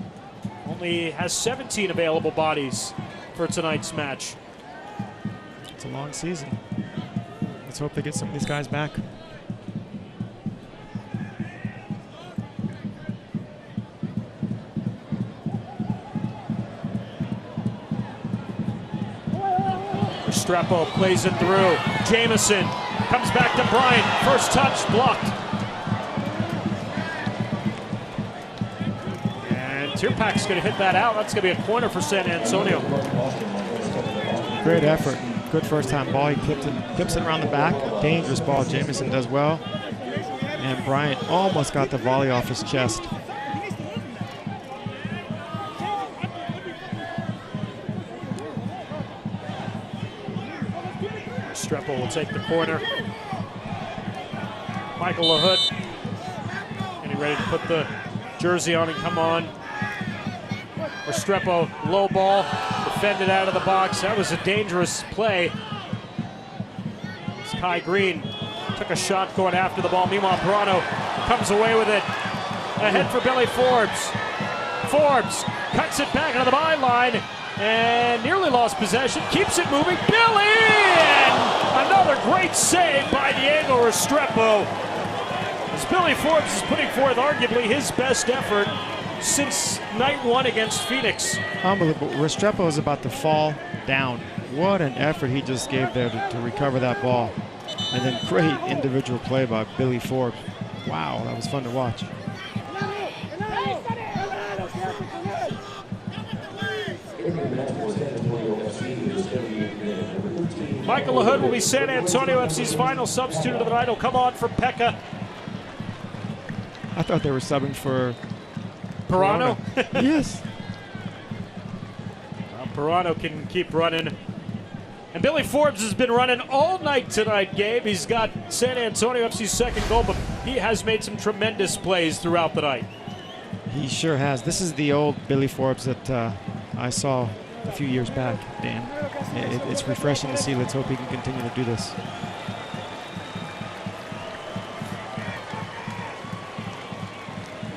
only has 17 available bodies for tonight's match. It's a long season. Let's hope they get some of these guys back. Restrepo plays it through. Jamison comes back to Bryant. First touch blocked. And Tierpak's going to hit that out. That's going to be a corner for San Antonio. Great effort. Good first time ball. He clips it around the back. A dangerous ball. Jamison does well. And Bryant almost got the volley off his chest. Restrepo will take the corner. Michael LaHood getting ready to put the jersey on and come on. Restrepo, low ball, defended out of the box. That was a dangerous play. Kai Green took a shot going after the ball. Meanwhile, Pirano comes away with it. Ahead for Billy Forbes. Forbes cuts it back on the byline and nearly lost possession. Keeps it moving. Billy! And another great save by Diego Restrepo. As Billy Forbes is putting forth arguably his best effort since night one against Phoenix. Unbelievable. Restrepo is about to fall down. What an effort he just gave there to recover that ball. And then great individual play by Billy Forbes. Wow, that was fun to watch. Michael LaHood will be San Antonio FC's final substitute of the night. He'll come on for Pekka. I thought they were subbing for Pirano? Yes. Pirano can keep running. And Billy Forbes has been running all night tonight, Gabe. He's got San Antonio FC's second goal, but he has made some tremendous plays throughout the night. He sure has. This is the old Billy Forbes that I saw a few years back, Dan. It's refreshing to see. Let's hope he can continue to do this.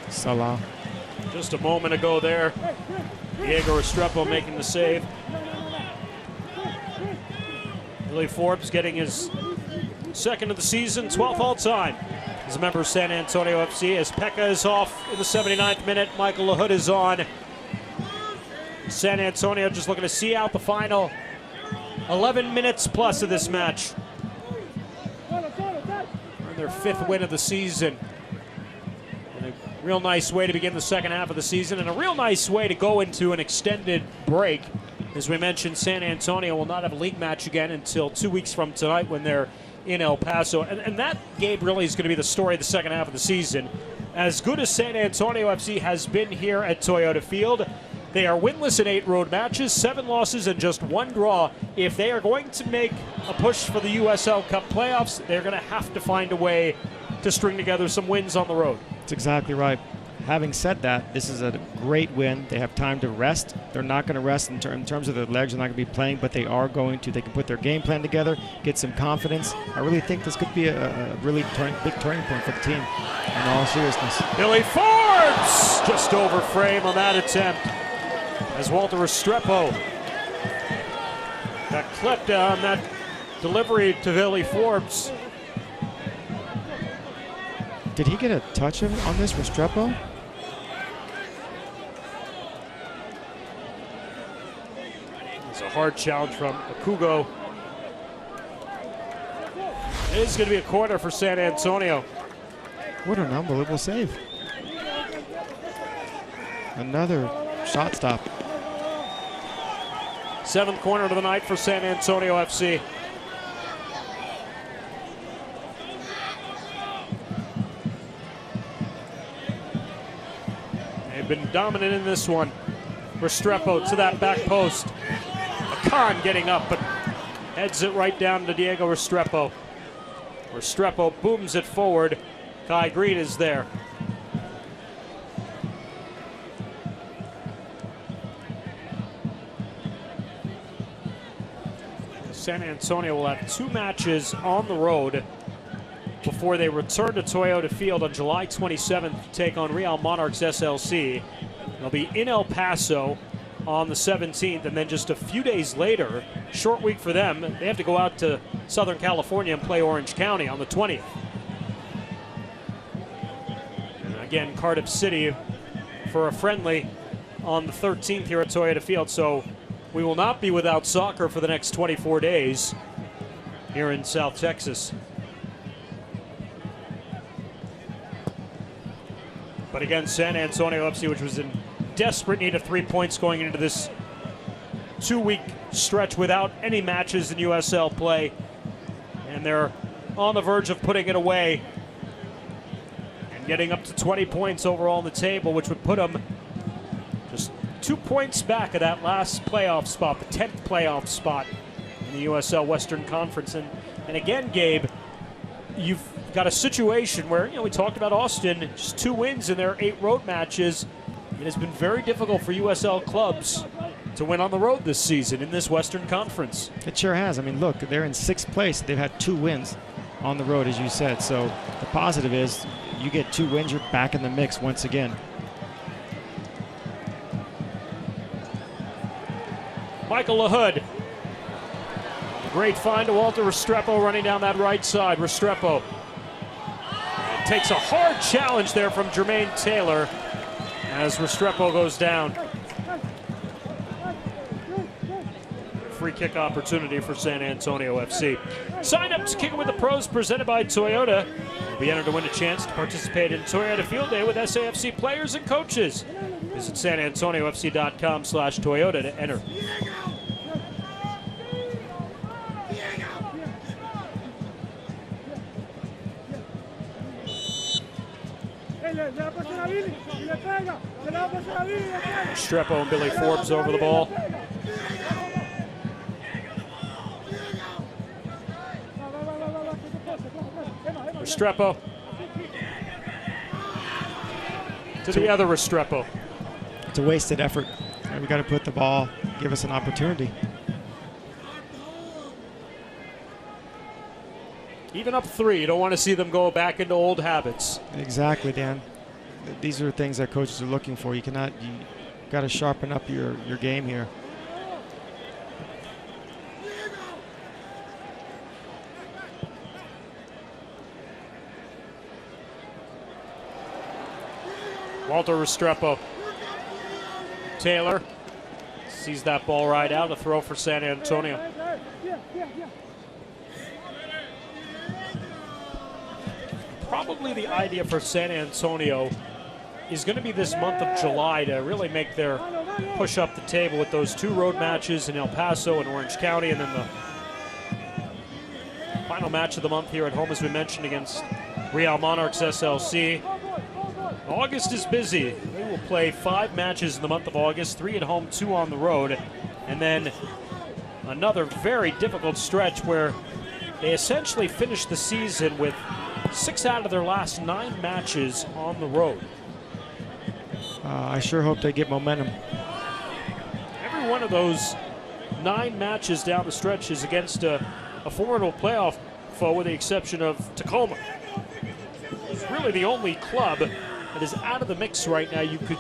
Salah. Just a moment ago there, Diego Restrepo making the save. Billy Forbes getting his second of the season, 12th all-time as a member of San Antonio FC. As Pekka is off in the 79th minute, Michael LaHood is on. San Antonio just looking to see out the final 11 minutes plus of this match. And their 5th win of the season. And a real nice way to begin the second half of the season, and a real nice way to go into an extended break. As we mentioned, San Antonio will not have a league match again until 2 weeks from tonight when they're in El Paso. And that game really is going to be the story of the second half of the season. As good as San Antonio FC has been here at Toyota Field, they are winless in 8 road matches, 7 losses, and just 1 draw. If they are going to make a push for the USL Cup playoffs, they're going to have to find a way to string together some wins on the road. That's exactly right. Having said that, this is a great win. They have time to rest. They're not going to rest in terms of their legs. They're not going to be playing, but they are going to. They can put their game plan together, get some confidence. I really think this could be a really big turning point for the team in all seriousness. Billy Forbes just over frame on that attempt as Walter Restrepo got clipped on that delivery to Billy Forbes. Did he get a touch on this, Restrepo? It's a hard challenge from Akugo. It is going to be a corner for San Antonio. What an unbelievable save. Another shot stop. 7th corner of the night for San Antonio FC. They've been dominant in this one. Restrepo to that back post. Khan getting up, but heads it right down to Diego Restrepo. Restrepo booms it forward. Kai Green is there. San Antonio will have 2 matches on the road before they return to Toyota Field on July 27th to take on Real Monarchs SLC. They'll be in El Paso on the 17th, and then just a few days later, short week for them, they have to go out to Southern California and play Orange County on the 20th. And again, Cardiff City for a friendly on the 13th here at Toyota Field. So we will not be without soccer for the next 24 days here in South Texas. But again, San Antonio FC, which was in desperate need of 3 points going into this 2-week stretch without any matches in USL play. And they're on the verge of putting it away and getting up to 20 points overall on the table, which would put them just 2 points back of that last playoff spot, the 10th playoff spot in the USL Western Conference. And again, Gabe, you've got a situation where, we talked about Austin, just 2 wins in their 8 road matches. It has been very difficult for USL clubs to win on the road this season in this Western Conference. It sure has. I mean, look, they're in 6th place. They've had 2 wins on the road, as you said. So the positive is you get 2 wins, you're back in the mix once again. Michael LaHood. Great find to Walter Restrepo running down that right side. Restrepo takes a hard challenge there from Jermaine Taylor as Restrepo goes down. Free kick opportunity for San Antonio FC. Sign up to Kick It With the Pros presented by Toyota. be entered to win a chance to participate in Toyota Field Day with SAFC players and coaches. Visit SanAntonioFC.com/Toyota to enter. Restrepo and Billy Forbes over the ball. Restrepo to the other Restrepo. It's a wasted effort. We got to put the ball, give us an opportunity. Even up 3, you don't want to see them go back into old habits. Exactly, Dan. These are things that coaches are looking for. You got to sharpen up your game here. Walter Restrepo. Tailor sees that ball right out. A throw for San Antonio. Probably the idea for San Antonio is going to be this month of July to really make their push up the table with those 2 road matches in El Paso and Orange County, and then the final match of the month here at home, as we mentioned, against Real Monarchs SLC. August is busy. They will play 5 matches in the month of August, 3 at home, 2 on the road, and then another very difficult stretch where they essentially finish the season with 6 out of their last 9 matches on the road. I sure hope they get momentum. Every one of those 9 matches down the stretch is against a formidable playoff foe, with the exception of Tacoma. It's really the only club that is out of the mix right now, you could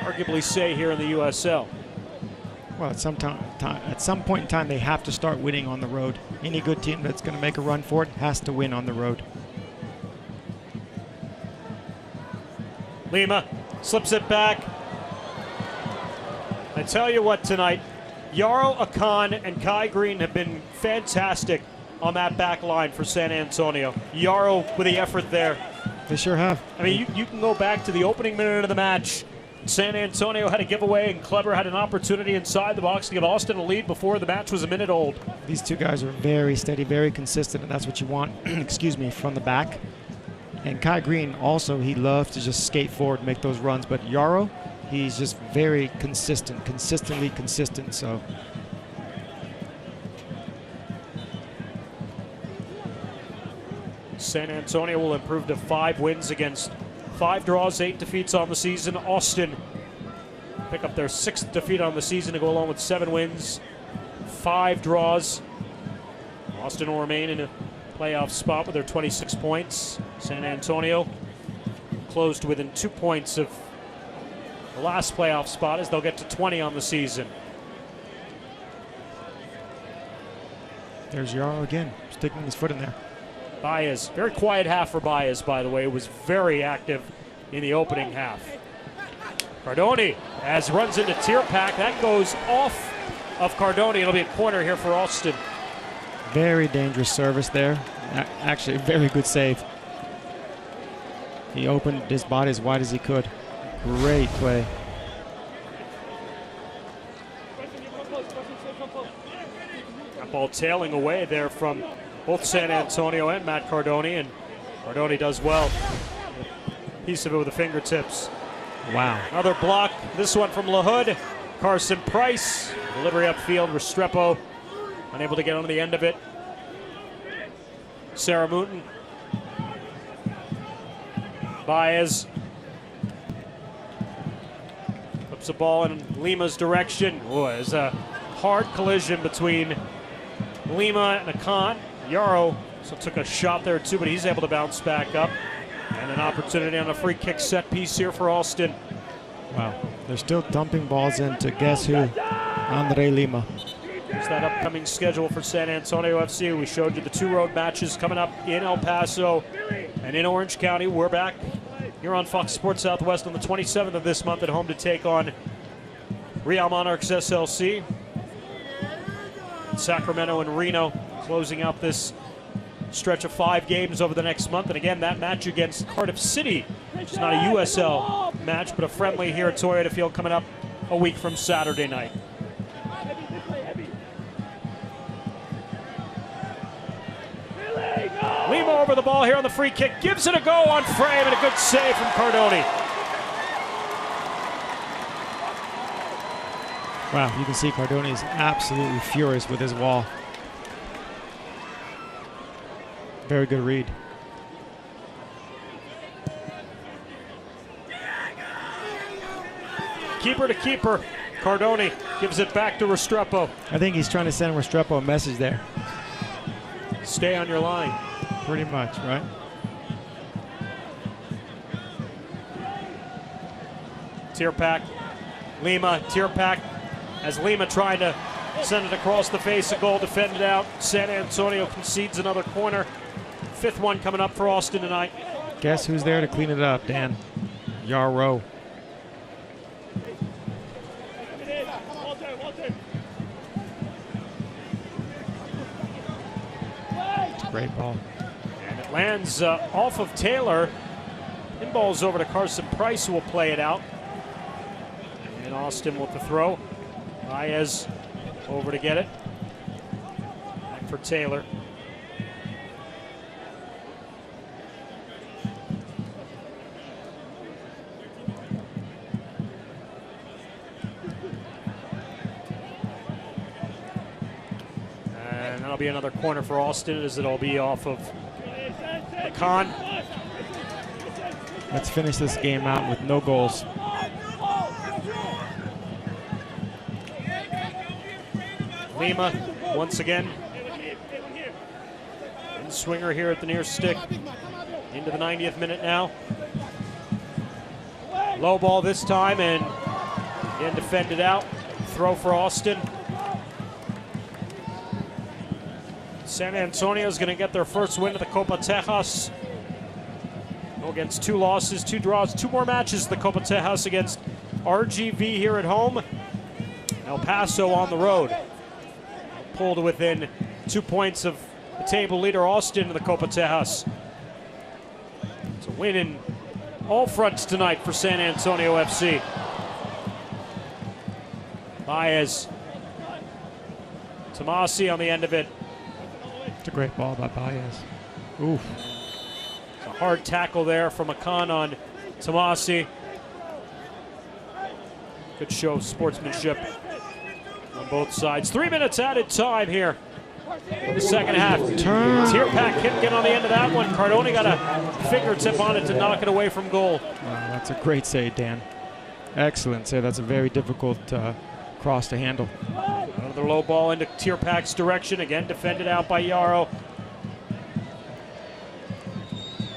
arguably say, here in the USL. Well, at some point in time, they have to start winning on the road. Any good team that's going to make a run for it has to win on the road. Lima slips it back. I tell you what, tonight, Yarrow, Akan, and Kai Green have been fantastic on that back line for San Antonio. Yarrow with the effort there. They sure have. I mean, you can go back to the opening minute of the match. San Antonio had a giveaway, and Kleber had an opportunity inside the box to give Alston a lead before the match was a minute old. These 2 guys are very steady, very consistent, and that's what you want, excuse me, from the back. And Kai Green also, he loves to just skate forward and make those runs. But Yarrow, he's just very consistently consistent. So San Antonio will improve to 5 wins against 5 draws, 8 defeats on the season. Austin pick up their 6th defeat on the season to go along with 7 wins, 5 draws. Austin will remain in a playoff spot with their 26 points. San Antonio closed within 2 points of the last playoff spot, as they'll get to 20 on the season. There's Yarrow again, sticking his foot in there. Baez, very quiet half for Baez, by the way, was very active in the opening half. Cardoni, as runs into Tierpak, that goes off of Cardoni. It'll be a corner here for Alston. Very dangerous service there. Actually, a very good save. He opened his body as wide as he could. Great play. That ball tailing away there from both San Antonio and Matt Cardoni, and Cardoni does well. Piece of it with the fingertips. Wow. Another block, this one from LaHood. Carson Price, delivery upfield. Restrepo unable to get on the end of it. Sarah Mooten. Baez flips the ball in Lima's direction. Oh, there's a hard collision between Lima and Akan. Yarrow so took a shot there too, but he's able to bounce back up. And an opportunity on a free kick set piece here for Alston. Wow, they're still dumping balls into guess who? Andre Lima. Here's that upcoming schedule for San Antonio FC. We showed you the 2 road matches coming up in El Paso and in Orange County. We're back here on Fox Sports Southwest on the 27th of this month at home to take on Real Monarchs SLC. Sacramento and Reno closing out this stretch of 5 games over the next month. And again, that match against Cardiff City, which is not a USL match, but a friendly here at Toyota Field coming up a week from Saturday night. Lima over the ball here on the free kick, gives it a go on frame, and a good save from Cardoni. Wow, you can see Cardoni is absolutely furious with his wall. Very good read. Keeper to keeper. Cardoni gives it back to Restrepo. I think he's trying to send Restrepo a message there. Stay on your line. Pretty much, right? Tierpak, Lima, Tierpak, as Lima trying to send it across the face, a goal defended out. San Antonio concedes another corner. 5th one coming up for Alston tonight. Guess who's there to clean it up, Dan? Yarrow. It's a great ball. And it lands off of Tailor. Pinball's over to Carson Price, who will play it out. And Alston with the throw. Baez over to get it. Back for Tailor. And that'll be another corner for Alston, as it'll be off of Khan. Let's finish this game out with no goals. Lima, once again. And swinger here at the near stick. Into the 90th minute now. Low ball this time, and again defended out. Throw for Alston. San Antonio is going to get their first win of the Copa Tejas. Against 2 losses, 2 draws, 2 more matches. The Copa Tejas against RGV here at home. El Paso on the road. Pulled to within 2 points of the table leader Alston in the Copa Tejas. It's a win in all fronts tonight for San Antonio FC. Baez. Tomasi on the end of it. It's a great ball by Baez. Oof. It's a hard tackle there from Akan on Tomasi. Good show of sportsmanship on both sides. 3 minutes added time here in the second half. Tierpak couldn't get on the end of that one. Cardoni got a fingertip on it to knock it away from goal. Wow, that's a great save, Dan. Excellent save. That's a very difficult cross to handle. Another low ball into Tierpak's direction. Again, defended out by Yarrow.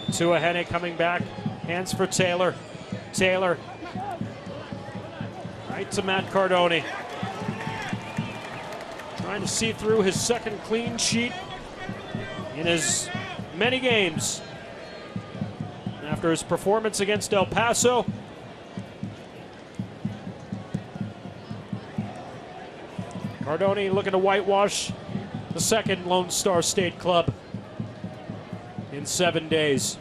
Tuahene coming back. Hands for Tailor. Tailor. Right to Matt Cardoni. Trying to see through his second clean sheet in his many games. After his performance against El Paso. Cardoni looking to whitewash the second Lone Star State club in 7 days.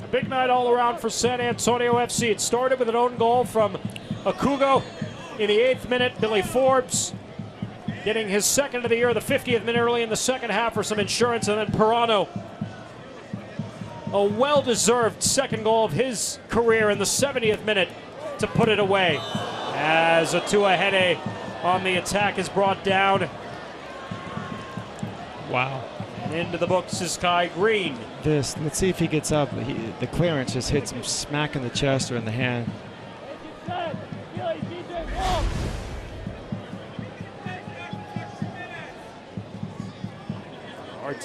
A big night all around for San Antonio FC. It started with an own goal from Akugo in the 8th minute. Billy Forbes getting his second of the year, the 50th minute early in the second half for some insurance, and then Pirano, a well-deserved second goal of his career in the 70th minute to put it away. As Tuahene on the attack is brought down. Wow. And into the books is Kai Green. Let's see if he gets up. The clearance just hits him smack in the chest or in the hand.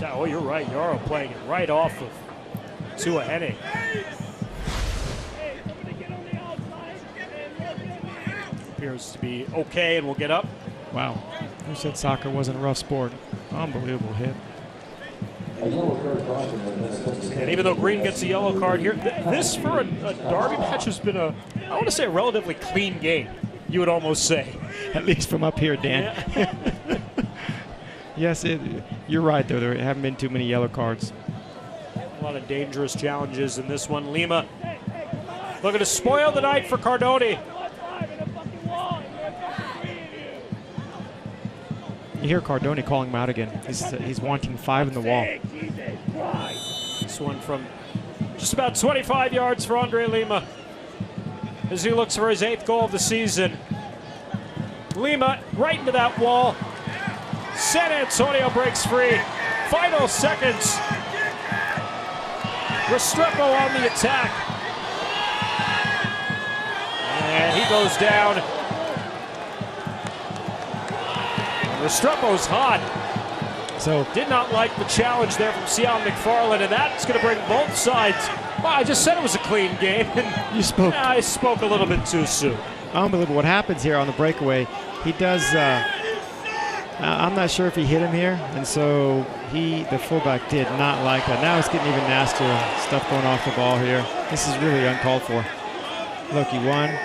Oh, you're right. Yarrow playing it right off of Tuahene. Appears to be okay and will get up. Wow. Who said soccer wasn't a rough sport? Unbelievable hit. And even though Green gets a yellow card here, this for a derby match has been I want to say, a relatively clean game, you would almost say. At least from up here, Dan. Yeah. Yes, you're right, though. There haven't been too many yellow cards. A lot of dangerous challenges in this one. Lima looking to spoil the night for Cardone. You hear Cardone calling him out again. He's wanting 5 in the wall. This one from just about 25 yards for Andre Lima as he looks for his 8th goal of the season. Lima right into that wall. San Antonio breaks free. Final seconds. Restrepo on the attack. And he goes down. Restrepo's hot. So did not like the challenge there from Sean McFarland, and that's going to bring both sides. Well, I just said it was a clean game. And you spoke. I spoke a little bit too soon. Unbelievable. What happens here on the breakaway, he does, I'm not sure if he hit him here, and so the fullback did not like that. Now it's getting even nastier. Stuff going off the ball here. This is really uncalled for. Look, you won.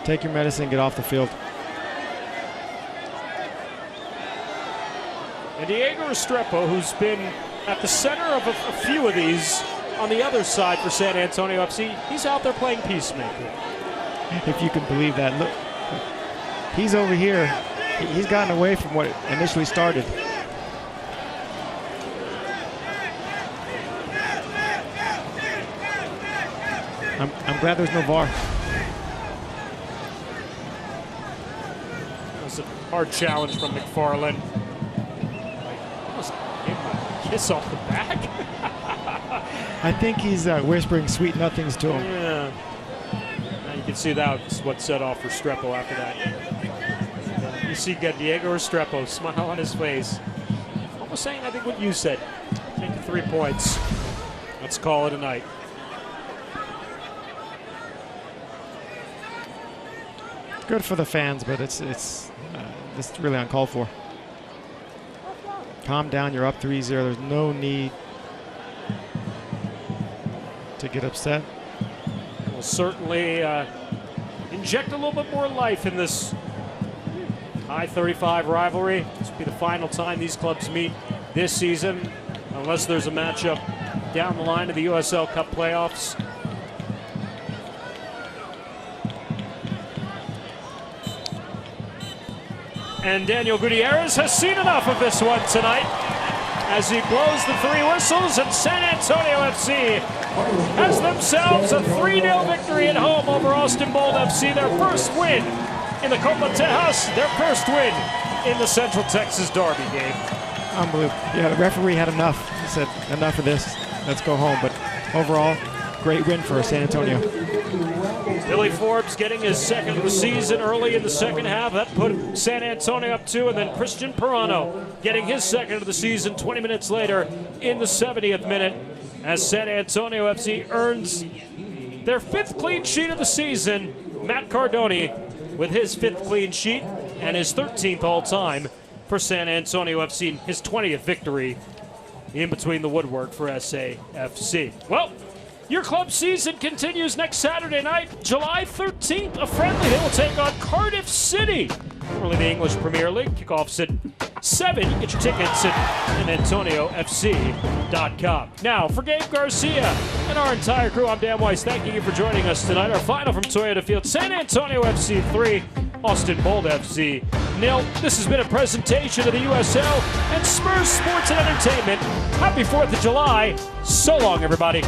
Take your medicine, get off the field. And Diego Restrepo, who's been at the center of a few of these on the other side for San Antonio FC, he's out there playing peacemaker. If you can believe that. Look, he's over here. He's gotten away from what initially started. I'm glad there's no VAR. That was a hard challenge from McFarland. Almost gave him a kiss off the back. I think he's whispering sweet nothings to him. Yeah. Now you can see that's what set off Restrepo after that. You see Diego Restrepo, smile on his face. Almost saying, I think, what you said. Take the 3 points. Let's call it a night. Good for the fans, but it's really uncalled for. Calm down. You're up 3-0. There's no need to get upset. We'll certainly inject a little bit more life in this I-35 rivalry. This will be the final time these clubs meet this season, unless there's a matchup down the line of the USL Cup playoffs. And Daniel Gutierrez has seen enough of this one tonight as he blows the 3 whistles, and San Antonio FC has themselves a 3-0 victory at home over Austin Bold FC, their first win in the Copa Tejas, their first win in the Central Texas Derby game. Unbelievable. Yeah, the referee had enough. He said, enough of this. Let's go home. But overall, great win for San Antonio. Billy Forbes getting his 2nd of the season early in the second half. That put San Antonio up 2, and then Christian Pirano getting his 2nd of the season 20 minutes later in the 70th minute as San Antonio FC earns their 5th clean sheet of the season. Matt Cardone with his 5th clean sheet and his 13th all-time for San Antonio FC, his 20th victory in between the woodwork for SAFC. Well, your club season continues next Saturday night, July 13th. A friendly they will take on Cardiff City, formerly the English Premier League. Kickoffs at 7. Get your tickets at AntonioFC.com. Now, for Gabe Garcia and our entire crew, I'm Dan Weiss. Thanking you for joining us tonight. Our final from Toyota Field, San Antonio FC 3, Austin Bold FC 0. This has been a presentation of the USL and Spurs Sports and Entertainment. Happy 4th of July. So long, everybody.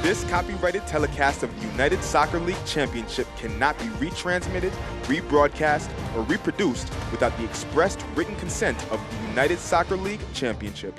This copyrighted telecast of the United Soccer League Championship cannot be retransmitted, rebroadcast, or reproduced without the expressed written consent of the United Soccer League Championship.